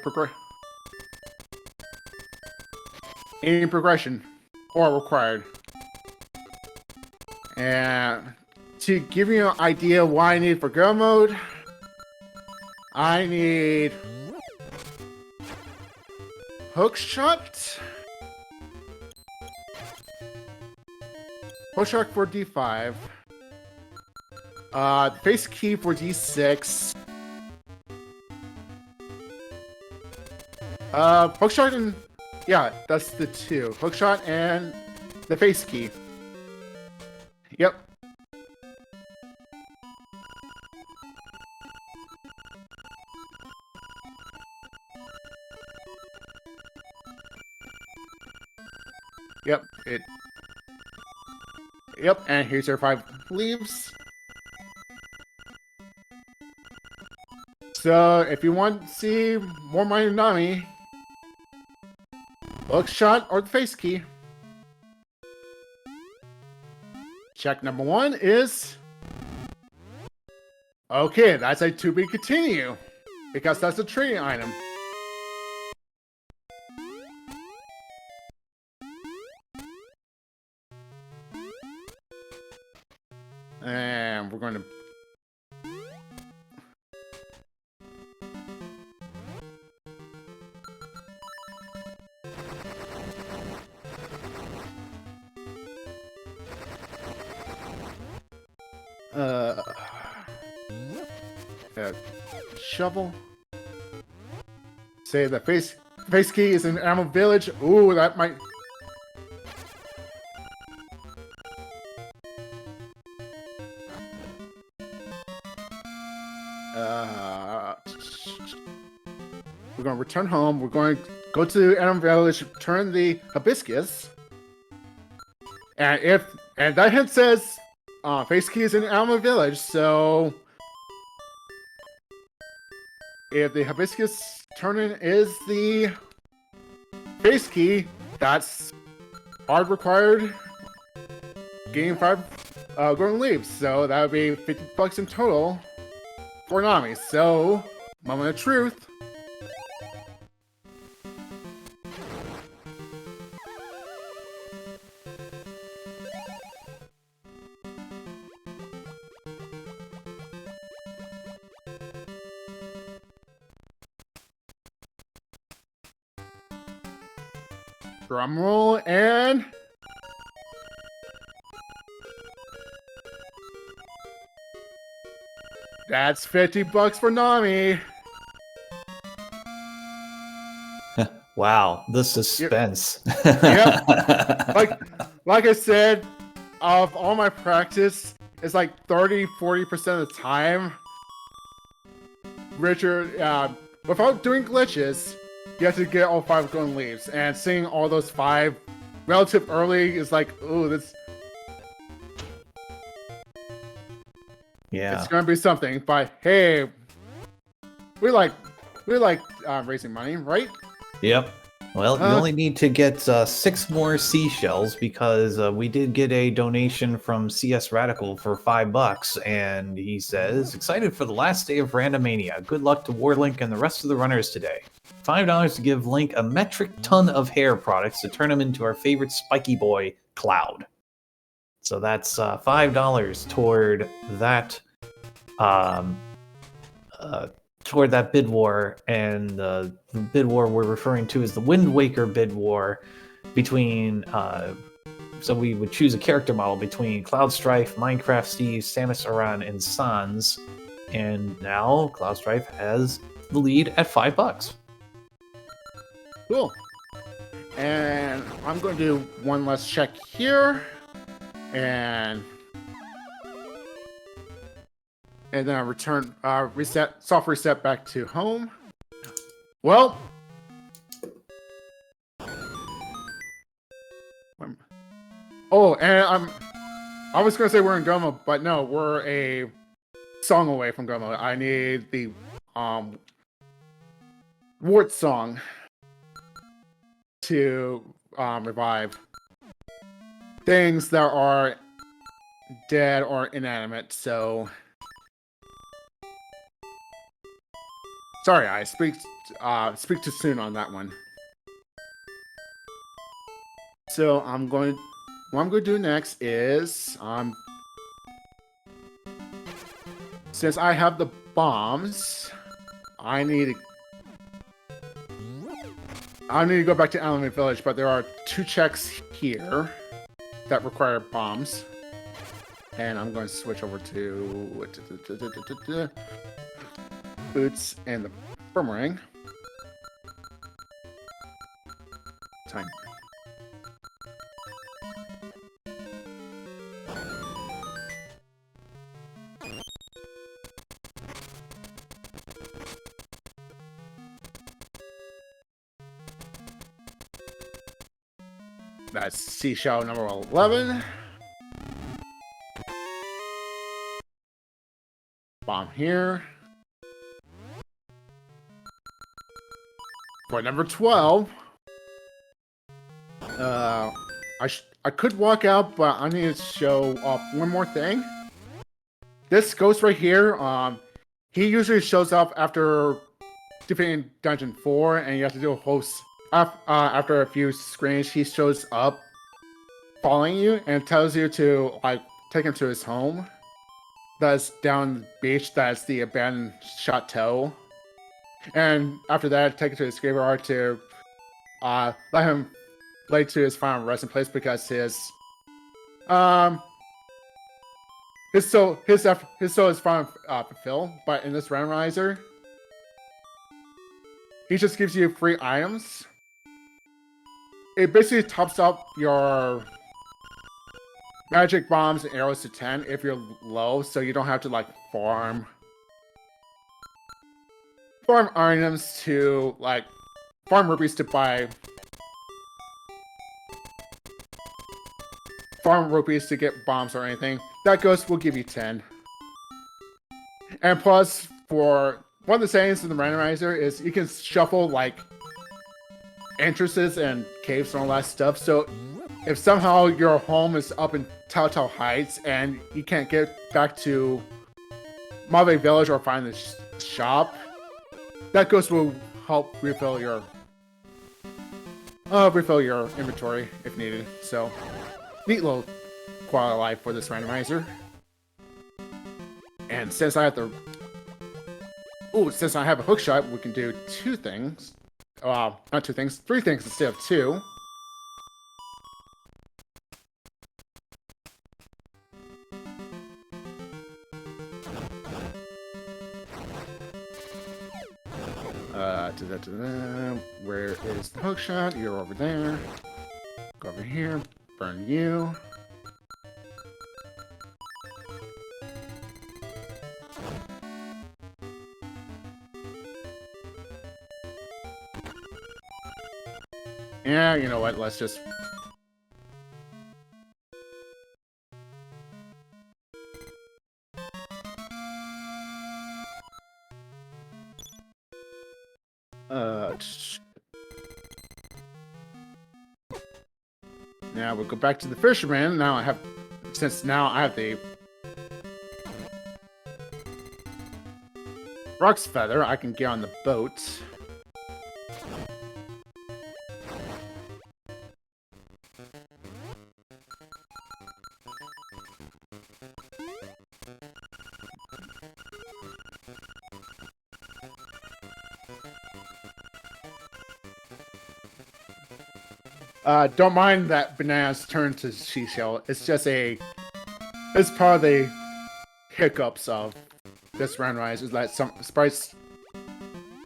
any progression or required. And to give you an idea what I need for go mode, I need hook shot. Hook shot for D5. Face key for D6. Hook shot and Yeah, that's the two. Hookshot and the face key. Yep. Yep, Yep, and here's your 5 leaves. So, if you want to see more Mighty Nami, Hookshot or the face key. Check number 1 is... Okay, that's a to be continue, because that's a trading item. And we're going to... shovel. Say the face key is in Animal Village. Ooh, that might... we're going to return home. We're going to go to Animal Village, turn the hibiscus. And that hint says face key is in Animal Village, so if the hibiscus turning is the face key, that's hard required. Gain 5 golden leaves, so that would be 50 bucks in total for Nami. So, moment of truth. Drum roll and... That's 50 bucks for Nami. Wow, the suspense. Yep. Like I said, of all my practice, it's like 30-40% of the time. Richard, without doing glitches, you have to get all 5 golden leaves, and seeing all those 5 relative early is like, ooh, this... Yeah. It's gonna be something, but hey, we like raising money, right? Yep. Well, you only need to get 6 more seashells because we did get a donation from CS Radical for $5, and he says, "Excited for the last day of Randomania. Good luck to Warlink and the rest of the runners today. $5 to give Link a metric ton of hair products to turn him into our favorite spiky boy, Cloud." So that's $5 toward that toward that bid war, and the bid war we're referring to is the Wind Waker bid war between so we would choose a character model between Cloud Strife, Minecraft Steve, Samus Aran, and Sans, and now Cloud Strife has the lead at $5. Cool. And I'm going to do one last check here, and then I return, soft reset back to home. Well, oh, and I was gonna say we're in Goma, but no, we're a song away from Goma. I need the Wart song to revive things that are dead or inanimate. So sorry, I speak too soon on that one. So what I'm going to do next is since I have the bombs, I need to go back to Element Village, but there are 2 checks here that require bombs. And I'm going to switch over to boots and the boomerang. time. That's seashell number 11. Bomb here. For number 12. I could walk out, but I need to show off one more thing. This ghost right here, he usually shows up after defeating Dungeon 4, and you have to do a whole... after a few screens, he shows up following you and tells you to, like, take him to his home. That's down the beach, that's the abandoned chateau. And after that, take him to his graveyard to let him lay to his final resting place because his soul is finally fulfilled. But in this randomizer, he just gives you free items. It basically tops up your magic bombs and arrows to 10 if you're low, so you don't have to like farm items to like farm rupees to buy get bombs or anything. That ghost will give you 10. And plus, for one of the settings in the randomizer is you can shuffle like entrances and caves and all that stuff. So if somehow your home is up in Telltale Heights and you can't get back to Mauvais Village or find the shop, that ghost will help refill your inventory if needed. So neat little quality of life for this randomizer. And since I have a hookshot, we can do two things. Not two things, three things instead of two. Where is the hookshot? You're over there. Go over here. Burn you. Yeah, you know what? Let's just... Now we'll go back to the fisherman. Since now I have the Rock's Feather, I can get on the boat. Don't mind that bananas turn to seashell. It's just it's part of the hiccups of this randomizer is that some sprites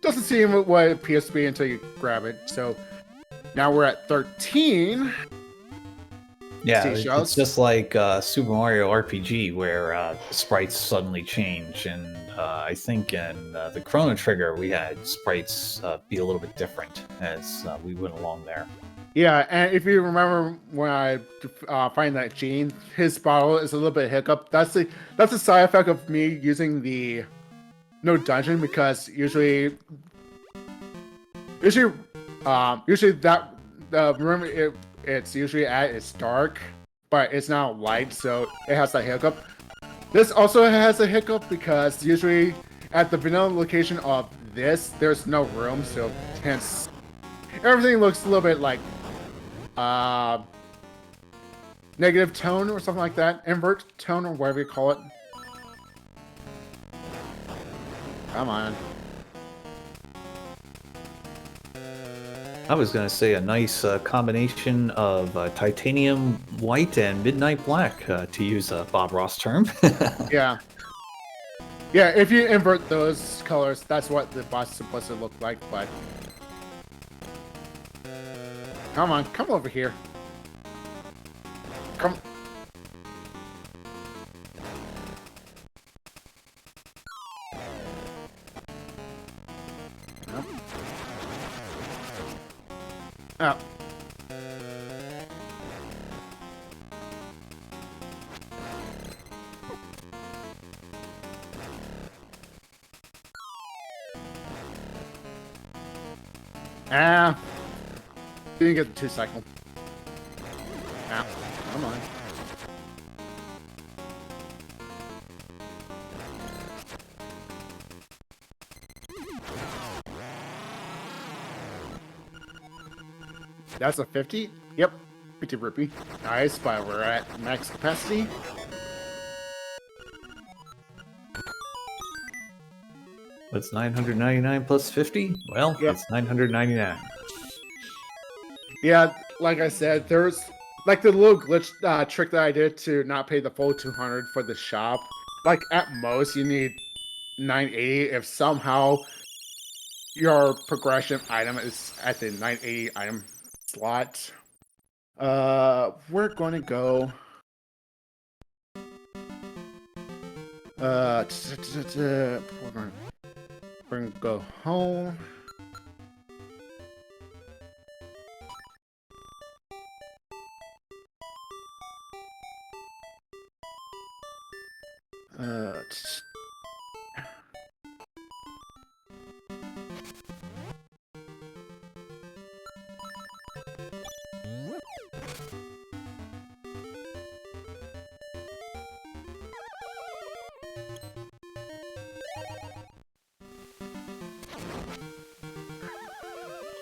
doesn't seem what it appears to be until you grab it. So now we're at 13. Yeah, seashells. It's just like Super Mario RPG where sprites suddenly change, and I think in the Chrono Trigger we had sprites be a little bit different as we went along there. Yeah, and if you remember when I find that gene, his bottle is a little bit hiccup. That's a side effect of me using the no dungeon, because usually that room it's usually it's dark, but it's not light, so it has that hiccup. This also has a hiccup because usually at the vanilla location of this, there's no room, so hence everything looks a little bit like negative tone or something like that, invert tone or whatever you call it. Come on. I was going to say a nice combination of titanium white and midnight black, to use a Bob Ross term. Yeah. Yeah, if you invert those colors, that's what the boss is supposed to look like, but... Come on, come over here. Come. Nope. Oh. Ah. Didn't get the 2-cycle. Ah. Come on. That's a 50? Yep. 50 rupee. Nice, but we're at max capacity. What's 999 plus 50? Well, Yep. it's 999. Yeah, like I said, there's like the little glitch trick that I did to not pay the full 200 for the shop. Like at most, you need 980 if somehow your progression item is at the 980 item slot. We're going to go. We're going to go home.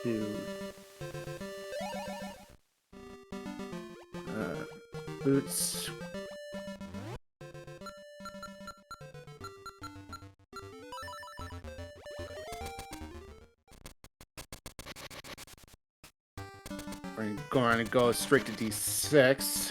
To boots. We're going to go straight to D6.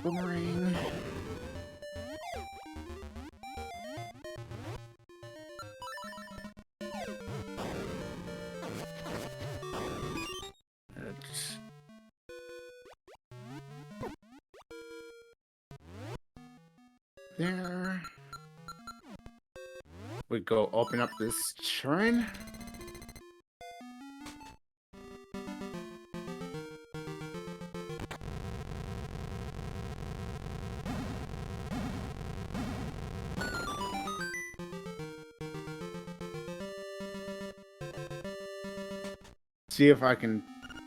Boomerang. There. We go open up this shrine. See if I can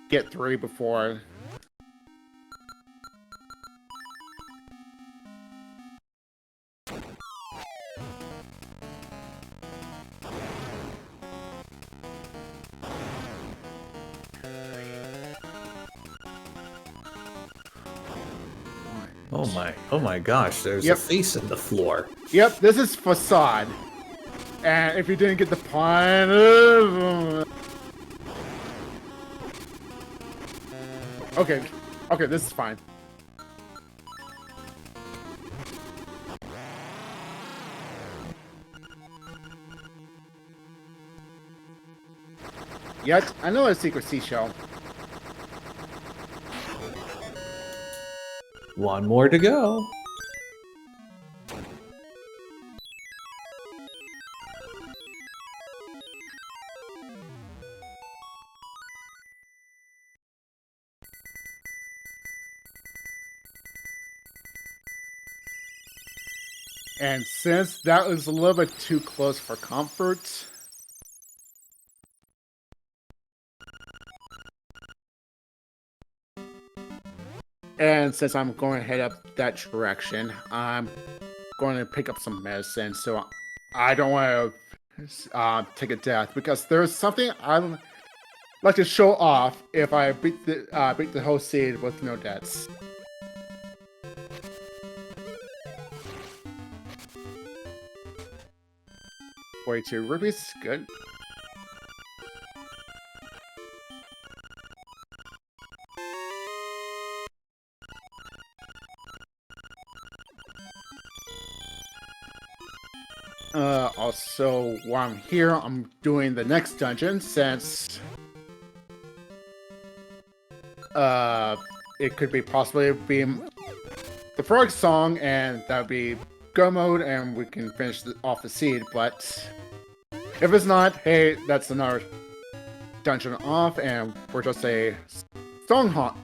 get 3 before. Oh my gosh, there's Yep. a face in the floor. Yep, this is facade. And if you didn't get the point, okay, this is fine. Yet another secret seashell. One more to go. And since that was a little bit too close for comfort, and since I'm going to head up that direction, I'm going to pick up some medicine, so I don't want to take a death, because there's something I'd like to show off if I beat the whole seed with no deaths. 42 rupees. Good. Also, while I'm here, I'm doing the next dungeon since it could be possibly be the frog song, and that would be go mode, and we can finish off the seed. But if it's not, hey, that's another dungeon off, and we're just a song hunt,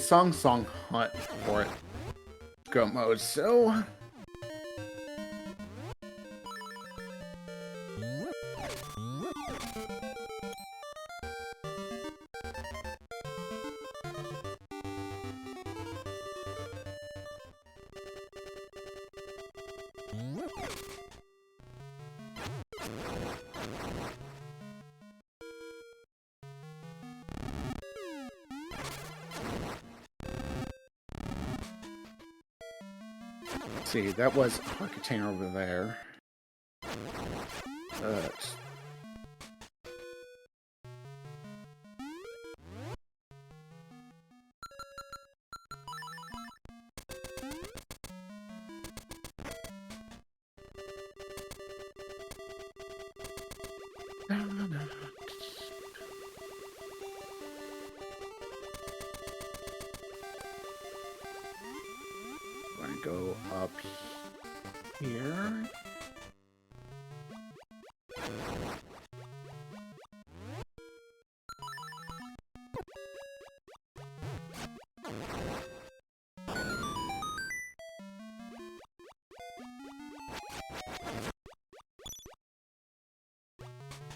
song hunt for it. Go mode. So. Let's see, that was a container over there. I'm gonna go up here.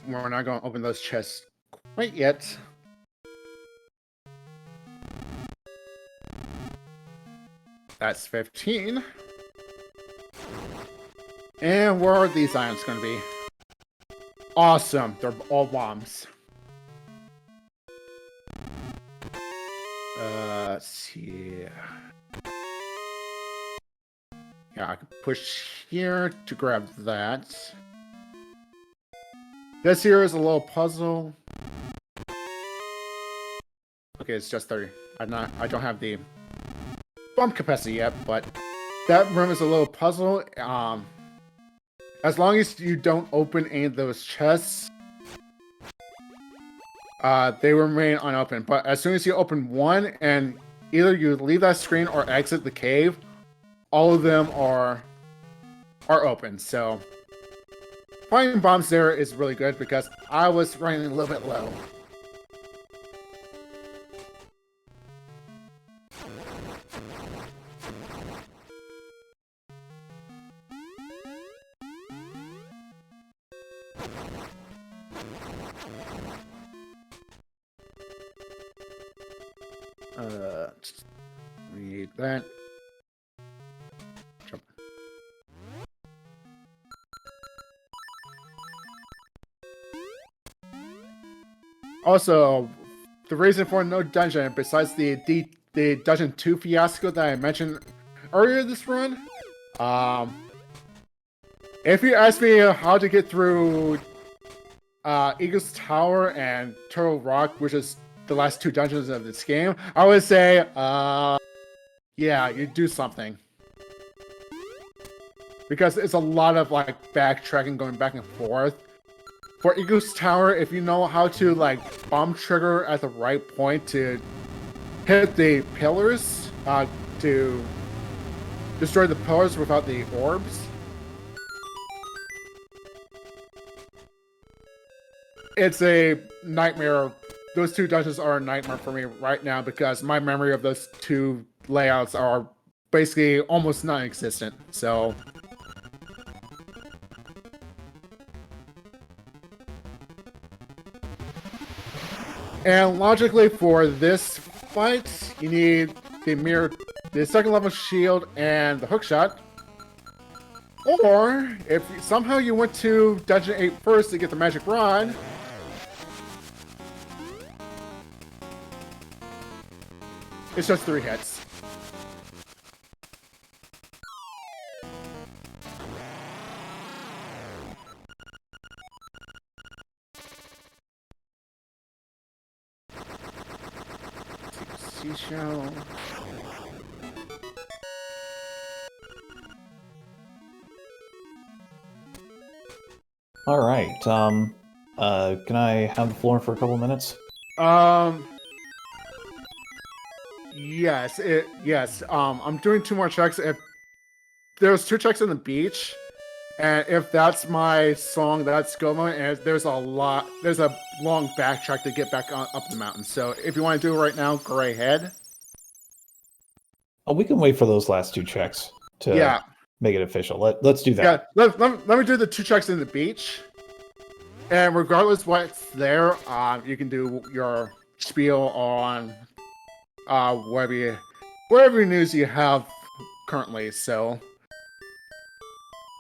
We're not going to open those chests quite yet. That's 15. And where are these items going to be? Awesome. They're all bombs. Let's see. Yeah, I can push here to grab that. This here is a little puzzle. Okay, it's just 30. I don't have the bump capacity yet, but that room is a little puzzle. As long as you don't open any of those chests, they remain unopened. But as soon as you open one, and either you leave that screen or exit the cave, all of them are open. So finding bombs there is really good because I was running a little bit low. Need that. Jump. Also, the reason for no dungeon, besides the dungeon 2 fiasco that I mentioned earlier this run, if you ask me how to get through Eagle's Tower and Turtle Rock, which is the last 2 dungeons of this game, I would say, yeah, you do something. Because it's a lot of, like, backtracking, going back and forth. For Eagle's Tower, if you know how to, like, bomb trigger at the right point to hit the pillars, to destroy the pillars without the orbs, it's a nightmare. Those 2 dungeons are a nightmare for me right now because my memory of those 2 layouts are basically almost non-existent. So and logically for this fight, you need the second level shield and the hookshot. Or if somehow you went to Dungeon 8 first to get the magic rod, it's just 3 hits. Seashell. All right. Can I have the floor for a couple minutes? Yes, yes. I'm doing 2 more checks. If there's 2 checks on the beach, and if that's my song, that's go moment, and there's a long backtrack to get back up the mountain. So if you want to do it right now, go right ahead. Oh, we can wait for those last 2 checks to make it official. Let's do that. Yeah, let me do the 2 checks in the beach. And regardless what's there, you can do your spiel on whatever news you have currently. So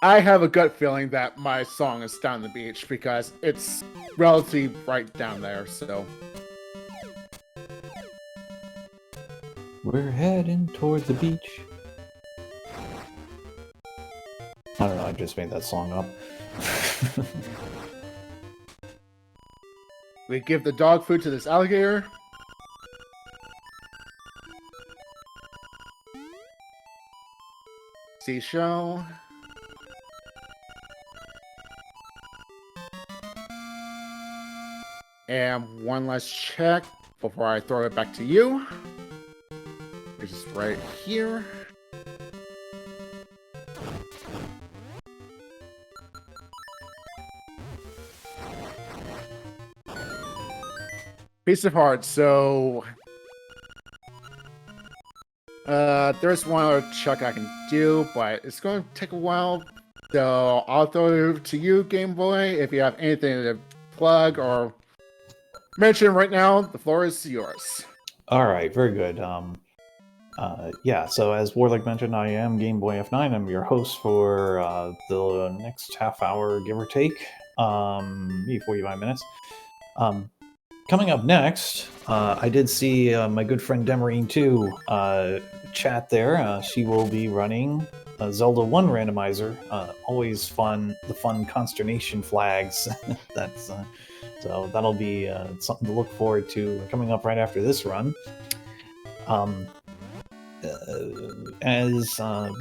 I have a gut feeling that my song is down the beach because it's relatively right down there. So we're heading toward the beach. I don't know, I just made that song up. we give the dog food to this alligator. Seashell. And one last check before I throw it back to you. Which is right here. Piece of heart, so there's one other check I can do, but it's going to take a while. So I'll throw it to you, Game Boy. If you have anything to plug or mention right now, the floor is yours. All right, very good. Yeah, so as Warlick mentioned, I am Game Boy F9. I'm your host for the next half hour, give or take, maybe 45 minutes. Coming up next, I did see my good friend Demarine 2 chat there. She will be running Zelda 1 Randomizer. Always fun, the fun consternation flags. That's so that'll be something to look forward to coming up right after this run. As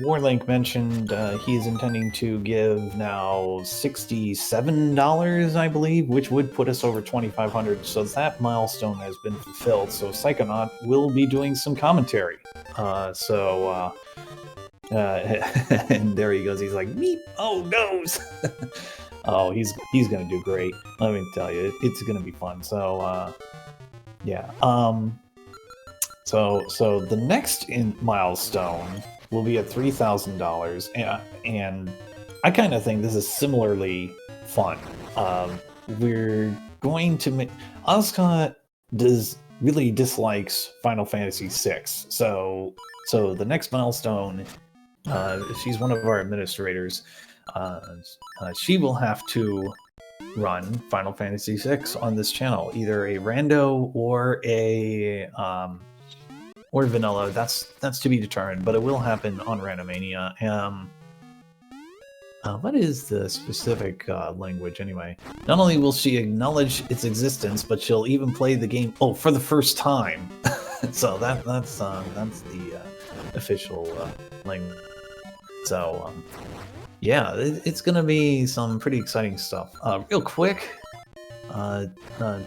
Warlink mentioned, he's intending to give now $67, I believe, which would put us over 2,500. So that milestone has been fulfilled. So Psychonaut will be doing some commentary. And there he goes. He's like, meep, oh, goes. Oh, he's gonna do great. Let me tell you, it's gonna be fun. So, yeah. So the next milestone will be at $3,000, and I kind of think this is similarly fun. We're going to make Asuka really dislikes Final Fantasy VI, so the next milestone, she's one of our administrators. She will have to run Final Fantasy VI on this channel, either a rando or a or vanilla. That's to be determined, but it will happen on Randomania. What is the specific language anyway? Not only will she acknowledge its existence, but she'll even play the game for the first time. So that's the official language. So yeah, it's gonna be some pretty exciting stuff. Real quick.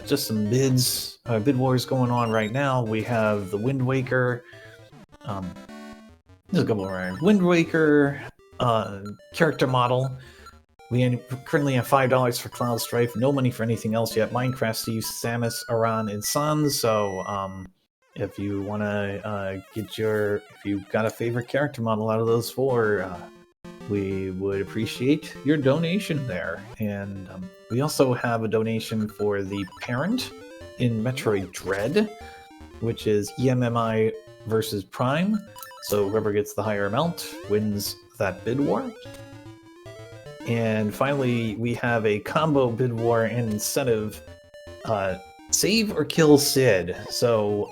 Just some bids, bid wars going on right now. We have the Wind Waker. There's a couple more. Wind Waker character model. We currently have $5 for Cloud Strife. No money for anything else yet. Minecraft Steve, Samus, Aran, and Sans. So if you want to if you've got a favorite character model out of those 4, we would appreciate your donation there. And we also have a donation for the parent in Metroid Dread, which is EMMI versus Prime. So whoever gets the higher amount wins that bid war. And finally, we have a combo bid war and incentive, save or kill Sid. So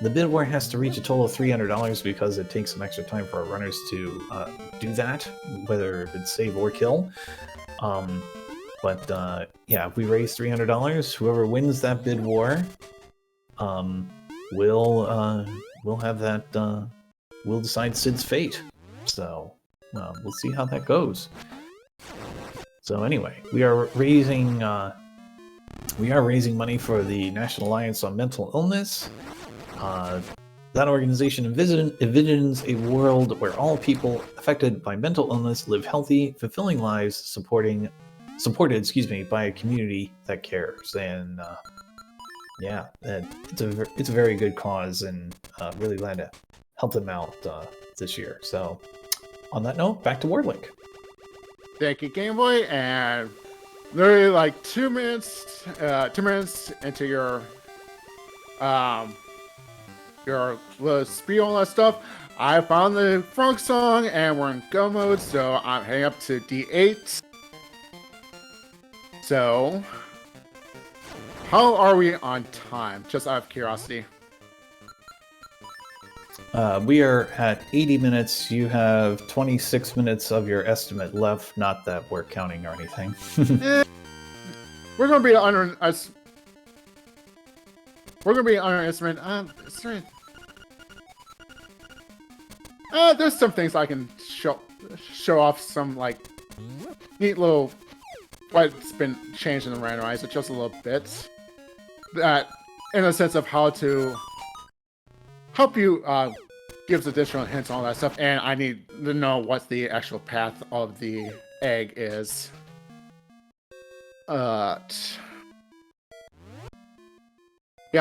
the bid war has to reach a total of $300 because it takes some extra time for our runners to do that, whether it's save or kill. But yeah, if we raise $300, whoever wins that bid war we'll have that. We'll decide Sid's fate. So we'll see how that goes. So anyway, we are raising money for the National Alliance on Mental Illness. That organization envisions a world where all people affected by mental illness live healthy, fulfilling lives, supported by a community that cares. And yeah, it's a very good cause, and really glad to help them out this year. So on that note, back to Warlink. Thank you, Game Boy, and literally like 2 minutes into your little spiel and all that stuff, I found the frog song and we're in go mode, so I'm heading up to D8. So, how are we on time? Just out of curiosity. We are at 80 minutes. You have 26 minutes of your estimate left. Not that we're counting or anything. We're gonna be under us. We're gonna be underestimate. Sorry. There's some things I can show off. Some like neat little what's been changed in the randomizer just a little bit. That, in a sense of how to help you, gives additional hints and all that stuff. And I need to know what the actual path of the egg is. Yeah,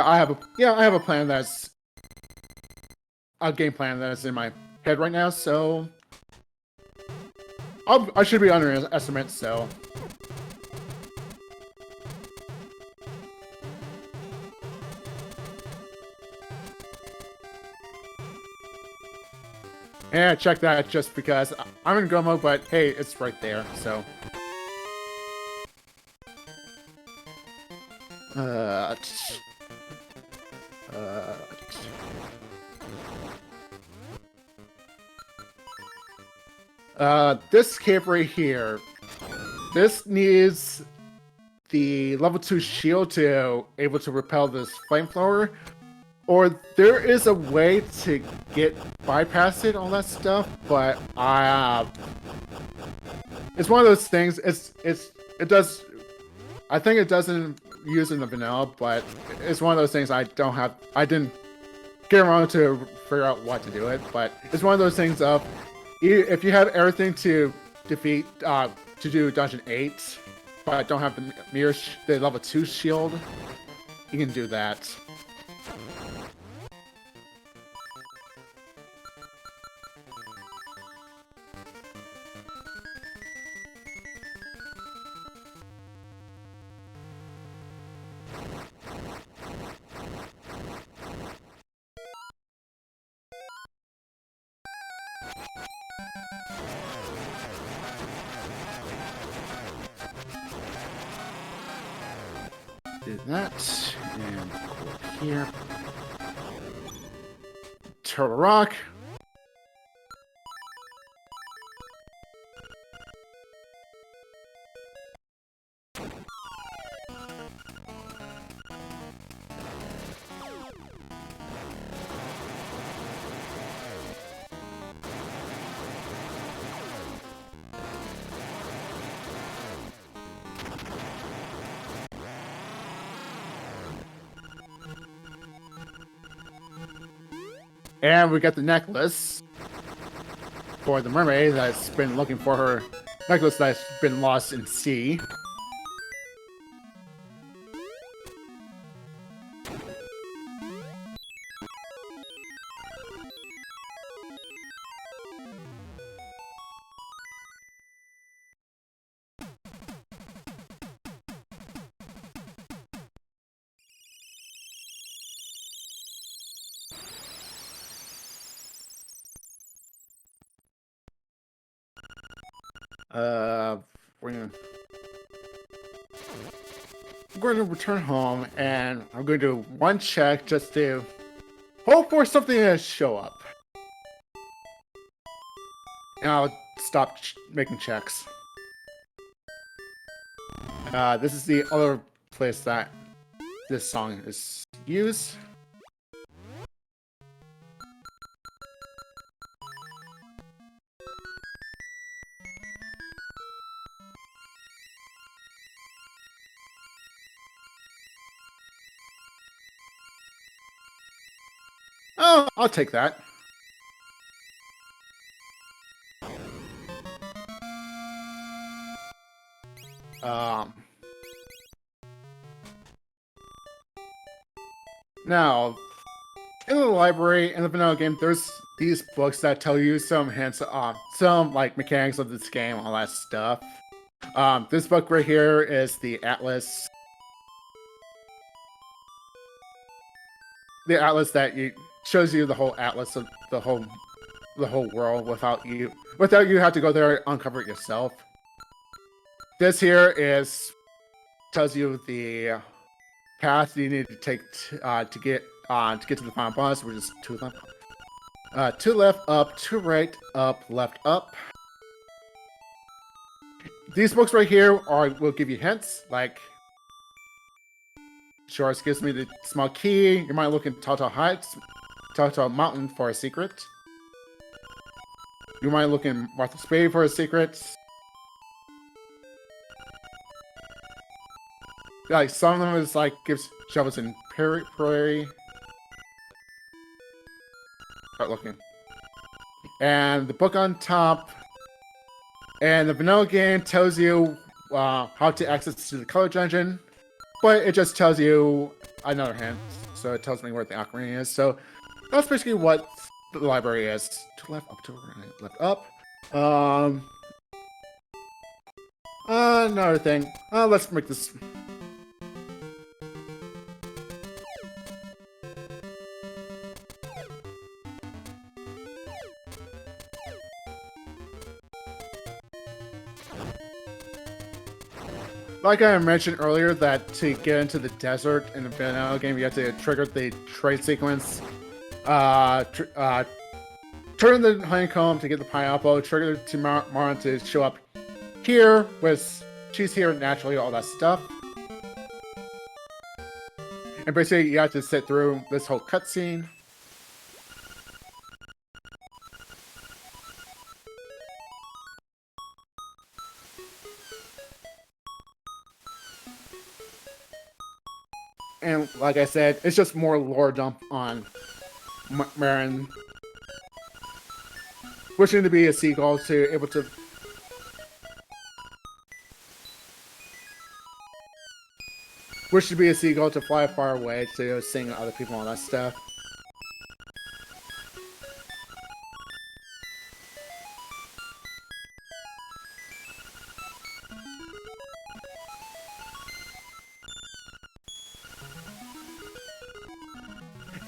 I have a plan that's a game plan that's in my head right now, so I should be underestimate, so yeah, check that just because I'm in go mode, but hey, it's right there, so this cave right here, this needs the level 2 shield to able to repel this flamethrower, or there is a way to get bypass it, all that stuff, but it's one of those things. It does. I think it doesn't use in the vanilla, but it's one of those things I didn't get around to figure out what to do it, but it's one of those things of if you have everything to defeat to do Dungeon 8, but don't have the level 2 shield, you can do that. Do that, and go up here. Turtle Rock. And we got the necklace for the mermaid that's been looking for her necklace that's been lost in sea. We're going to return home, and I'm going to do one check just to hope for something to show up. And I'll stop making checks. This is the other place that this song is used. Oh, I'll take that. Now, in the library, in the vanilla game, there's these books that tell you some hints, some like mechanics of this game, all that stuff. This book right here is the Atlas. The Atlas that shows you the whole atlas of the whole world without you have to go there and uncover it yourself. This here tells you the path you need to take to get to the final boss, which is to left, up, to right, up, left, up. These books right here will give you hints, like Shores gives me the small key. You might look in Telltale Heights, Telltale Mountain for a secret. You might look in Martha's Bay for a secret. Like some of them is like gives shovels in Prairie. Start looking. And the book on top. And the vanilla game tells you how to access to the color dungeon. But it just tells you another hint, so it tells me where the ocarina is. So that's basically what the library is. To left, up, to right, left, up. Another thing. Let's make this. Like I mentioned earlier, that to get into the desert in the vanilla game, you have to trigger the trade sequence. Turn the honeycomb to get the pineapple, trigger to Marin to show up here, with she's here naturally, all that stuff. And basically, you have to sit through this whole cutscene. And like I said, it's just more lore dump on Marin wishing to be a seagull to able to fly far away to sing other people and all that stuff.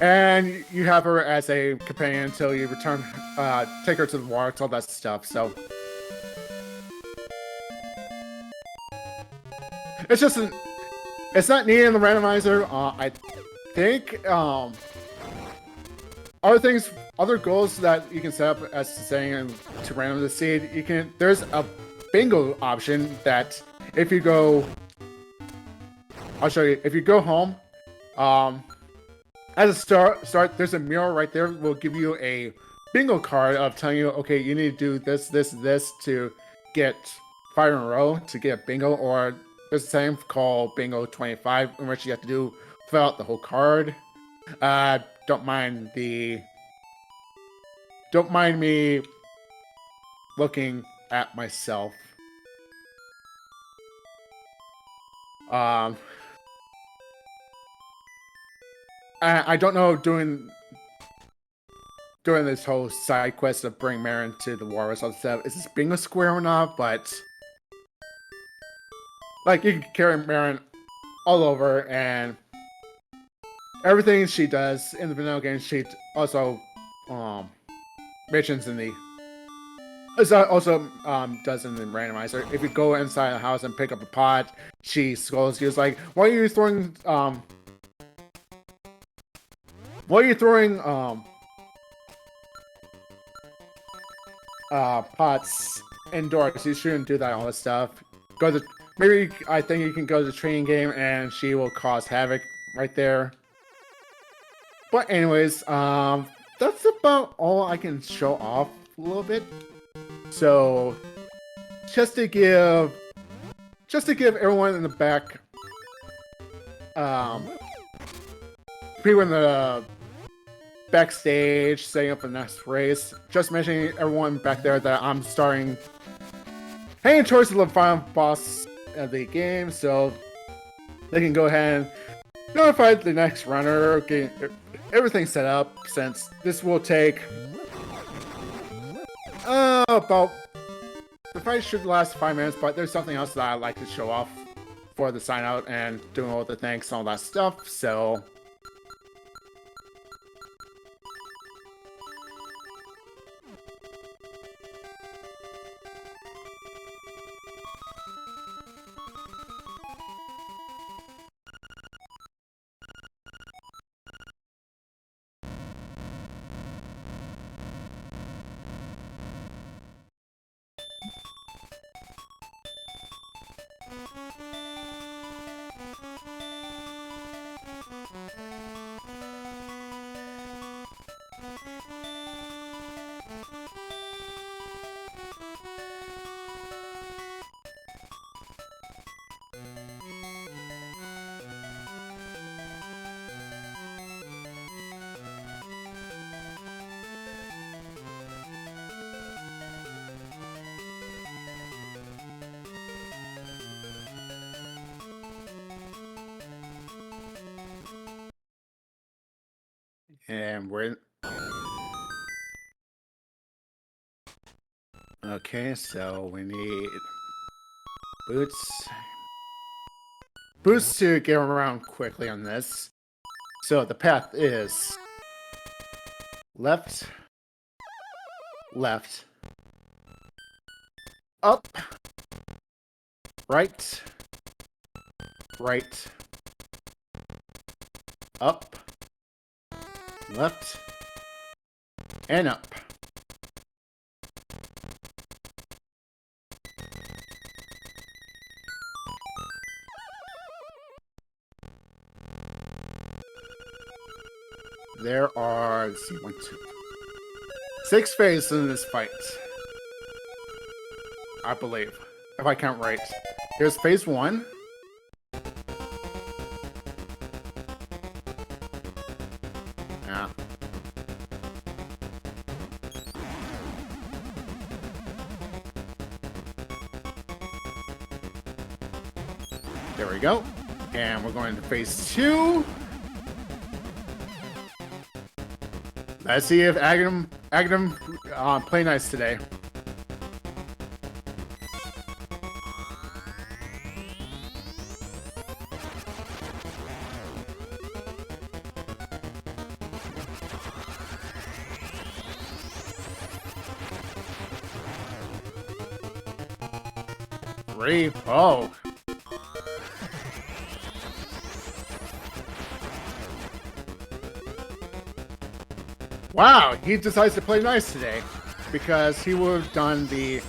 And you have her as a companion until you return, take her to the water, all that stuff, so. It's just it's not needed in the randomizer. I think, other goals that you can set up as saying to random the seed, there's a bingo option that if you go, I'll show you, if you go home, as a start, there's a mirror right there. Will give you a bingo card of telling you, okay, you need to do this, this, this to get 5 in a row to get bingo. Or there's the same called Bingo 25, in which you have to fill out the whole card. Don't mind me looking at myself. I don't know doing this whole side quest of bring Marin to the war stuff. Is this bingo square or not? But like you can carry Marin all over, and everything she does in the vanilla game, she also mentions in the does in the randomizer. If you go inside the house and pick up a pot, she scolds you. It's like, why are you throwing pots indoors? You shouldn't do that, all this stuff. Maybe I think you can go to the training game and she will cause havoc right there. But anyways, that's about all I can show off a little bit. So just to give everyone in the back, people in the backstage, setting up the next race. Just mentioning everyone back there that I'm starting heading towards the final boss of the game, so they can go ahead and notify the next runner, getting everything set up, since this will take about the fight should last 5 minutes, but there's something else that I like to show off for the sign out and doing all the thanks and all that stuff, so and we're okay, so we need boots to get around quickly on this. So the path is left, left, up, right, right, up, left, and up. There are, let's see, 1, 2, 6 phases in this fight, I believe, if I count right. Here's phase 1. Yeah. There we go. And we're going to phase 2. Let's see if Agam play nice today. Oh. Wow, he decides to play nice today, because he would have done the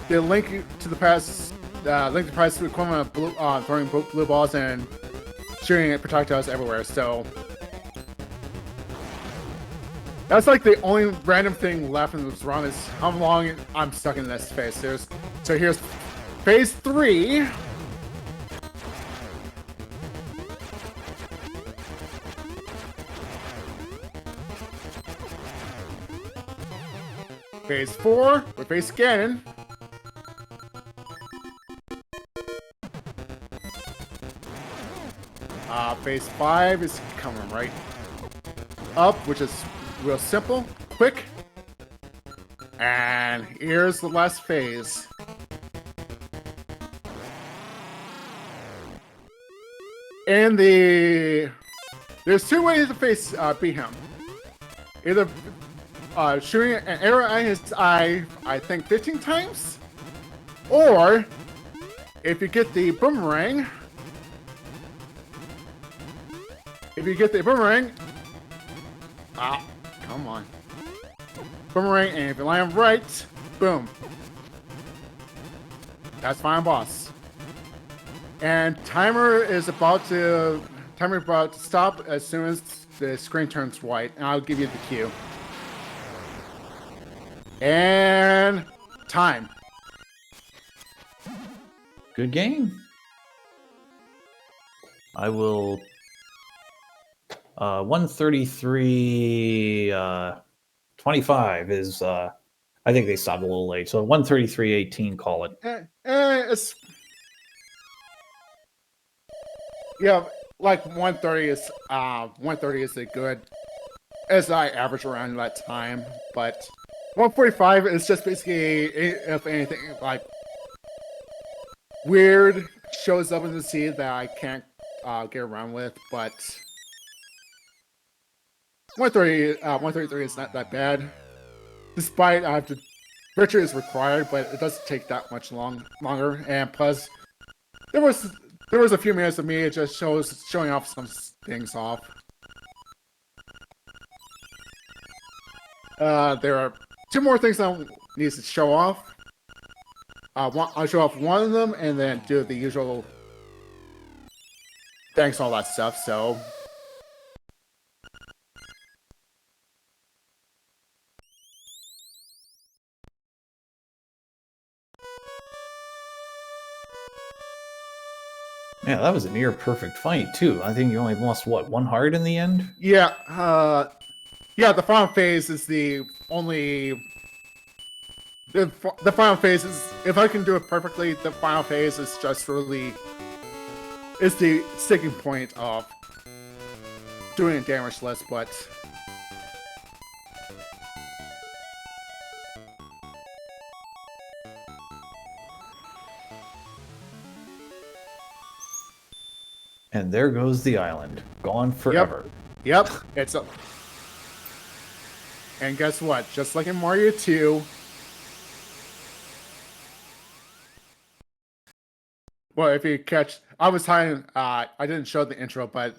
link to the past, link to the past equivalent of blue, throwing blue balls and shooting at projectiles everywhere. So that's like the only random thing left in this run is how long I'm stuck in this phase. So here's phase 3. Phase 4, we're phase Ganon. Phase 5 is coming right up, which is real simple, quick. And here's the last phase. And there's 2 ways to beat him. Either shooting an arrow at his eye, I think 15 times, or if you get the boomerang, come on, boomerang, and if you land right, boom, that's final boss. And timer is about to stop as soon as the screen turns white, and I'll give you the cue. And time. Good game. I will 133 25 is I think they stopped a little late. So 133.18, call it. It's yeah, like 130 is a good as I average around that time, but 145 is just basically, if anything, like weird shows up in the sea that I can't get around with, but 133 is not that bad. Despite the Richard is required, but it doesn't take that much longer. And plus, there was a few minutes of me just showing off some things off. There are two more things I need to show off. I'll show off one of them and then do the usual thanks, all that stuff. So. Yeah, that was a near perfect fight too. I think you only lost what, one heart in the end? Yeah, yeah. The final phase is the only. The final phase is, if I can do it perfectly, the final phase is just really is the sticking point of doing a damage less, but. And there goes the island, gone forever. Yep, it's a. And guess what? Just like in Mario 2. Well, if you catch, I was talking. I didn't show the intro, but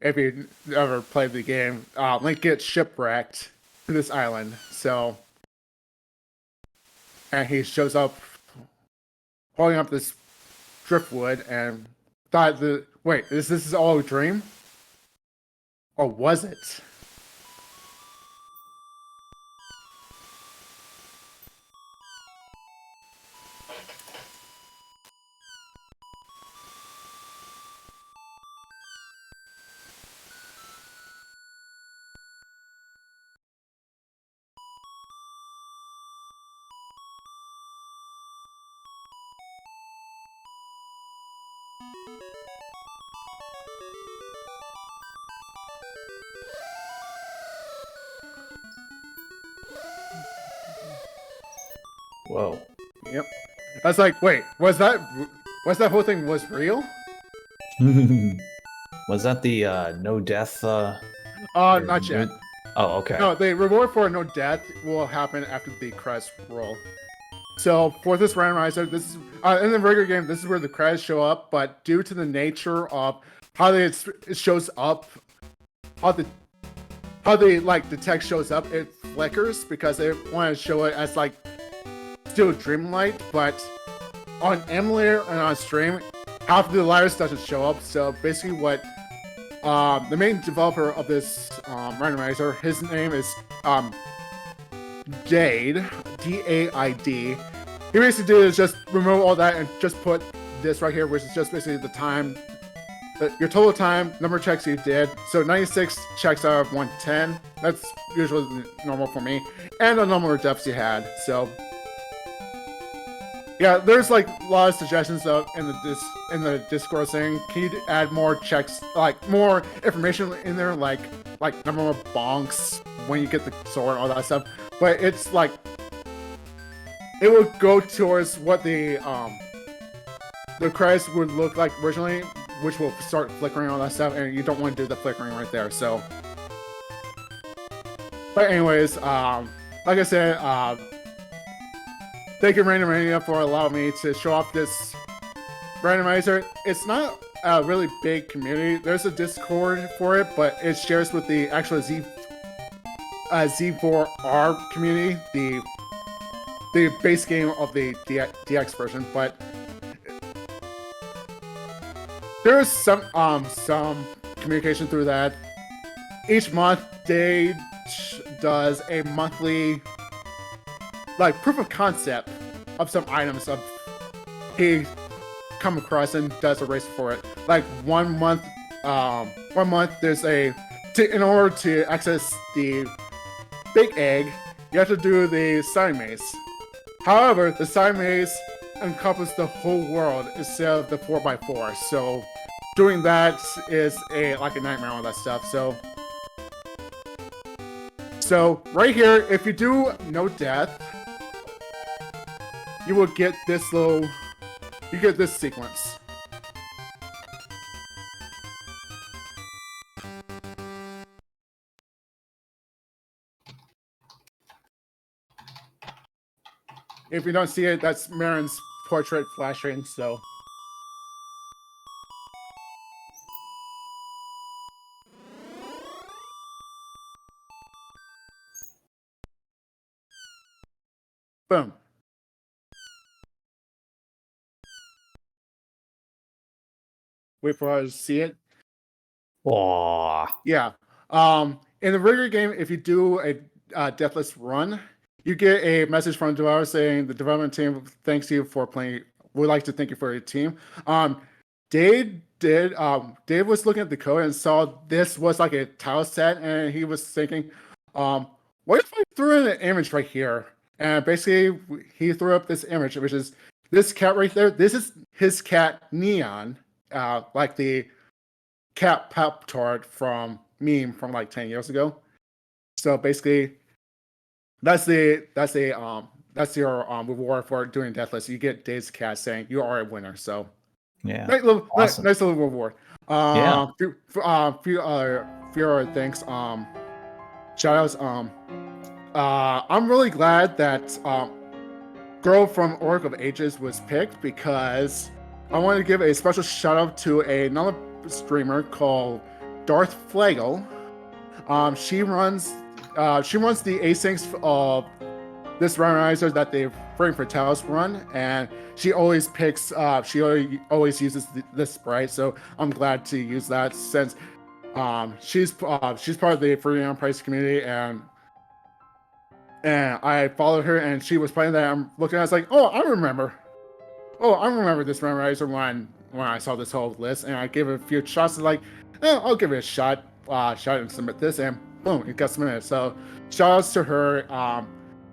if you ever played the game, Link gets shipwrecked to this island. So, and he shows up holding up this driftwood, and thought wait, is this all a dream, or was it? Whoa. Yep. I was like, wait, was that whole thing was real? Was that the no death? Not yet. Oh, okay. No, the reward for no death will happen after the credits roll. So for this randomizer, this is in the regular game. This is where the credits show up, but due to the nature of how it shows up, how the the text shows up, it flickers because they want to show it as like still dreamlight, but on emulator and on stream, half of the letters doesn't show up. So basically, what the main developer of this randomizer, his name is Dade, D-A-I-D. He basically did is just remove all that and just put this right here, which is just basically the time, your total time, number of checks you did. So 96 checks out of 110. That's usually normal for me, and the number of deaths you had. So. Yeah, there's like a lot of suggestions in the Discord saying, can you add more checks, like more information in there, like number of bonks when you get the sword, all that stuff. But it's like it will go towards what the credits would look like originally, which will start flickering, all that stuff, and you don't want to do the flickering right there. So, but anyways, like I said, thank you, Randomizer, for allowing me to show off this randomizer. It's not a really big community. There's a Discord for it, but it shares with the actual Z4R community, the base game of the DX version. But there's some communication through that. Each month, they does a monthly like proof of concept of some items of he come across and does a race for it. Like one month there's a in order to access the big egg, you have to do the side maze. However, the side maze encompasses the whole world instead of the 4x4. So doing that is like a nightmare, all that stuff. So right here, if you do no death, you will get this sequence. If you don't see it, that's Marin's portrait flashing, so. Boom. Wait for us to see it. Aww. Yeah. In the regular game, if you do a deathless run, you get a message from the developer saying the development team thanks you for playing. We'd like to thank you for your team. Dave was looking at the code and saw this was like a tile set, and he was thinking, what if I threw in an image right here? And basically, he threw up this image, which is this cat right there. This is his cat Neon, like the cat pop tart from meme from like 10 years ago. So basically, that's your reward for doing deathless. You get Dave's cat saying you are a winner. So Yeah, nice little reward. Yeah. Few other things. Shoutouts. I'm really glad that Girl from Oracle of Ages was picked, because I want to give a special shout out to another streamer called Darth Flagel. She runs the asyncs of this randomizer that they Frame for Tails run, and she always picks. She always uses this sprite, so I'm glad to use that since she's part of the Free Enterprise community, and I followed her, and she was playing that. I'm looking at it, I was like, I remember this randomizer when I saw this whole list, and I gave it a few shots. Like, I'll give it a shot and submit this, and boom, it got submitted. So shout outs to her.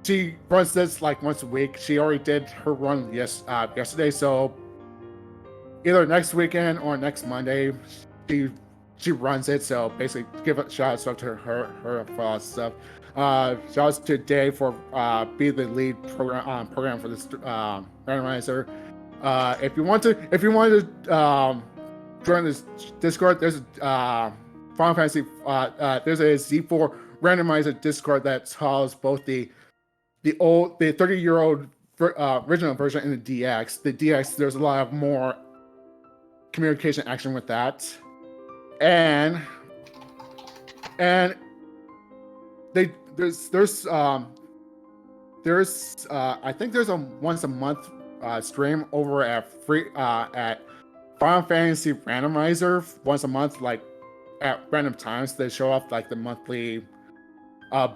She runs this like once a week. She already did her run yesterday, so either next weekend or next Monday, she runs it. So basically, give a shout outs to her for stuff. Shout outs to Dave for being the lead program for this randomizer. If you want to join this Discord, there's Final Fantasy. There's a Z4 randomizer Discord that holds both the 30-year-old original version and the DX. The DX, there's a lot of more communication action with that, and there's I think there's a once a month stream over at Final Fantasy Randomizer once a month, like at random times. They show off like the monthly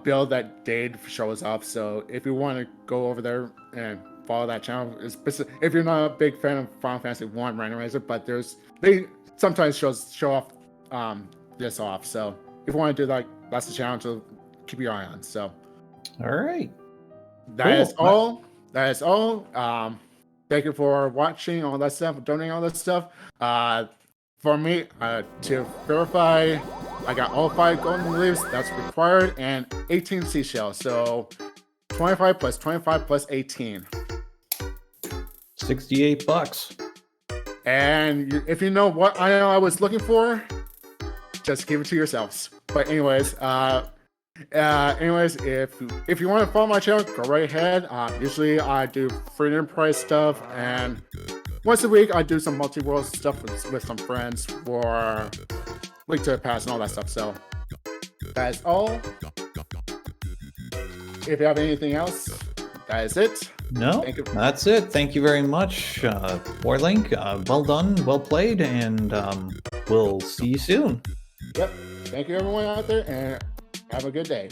build that Dade shows up. So if you want to go over there and follow that channel, if you're not a big fan of Final Fantasy 1 Randomizer, but they sometimes show off this off. So if you want to do that, that's the channel to keep your eye on. So all right, that is all. Thank you for watching all that stuff, donating all that stuff. For me, to verify, I got all 5 golden leaves that's required and 18 seashells. So 25 plus 25 plus 18. $68. And if you know what I was looking for, just give it to yourselves. But anyways, if you want to follow my channel, go right ahead. Usually I do free enterprise stuff, and once a week I do some multi-world stuff with some friends for Link to the Past and all that stuff. So that is all. If you have anything else, that is it. No, that's it. Thank you very much, Warlink. Well done, well played, and we'll see you soon. Yep. Thank you everyone out there, and have a good day.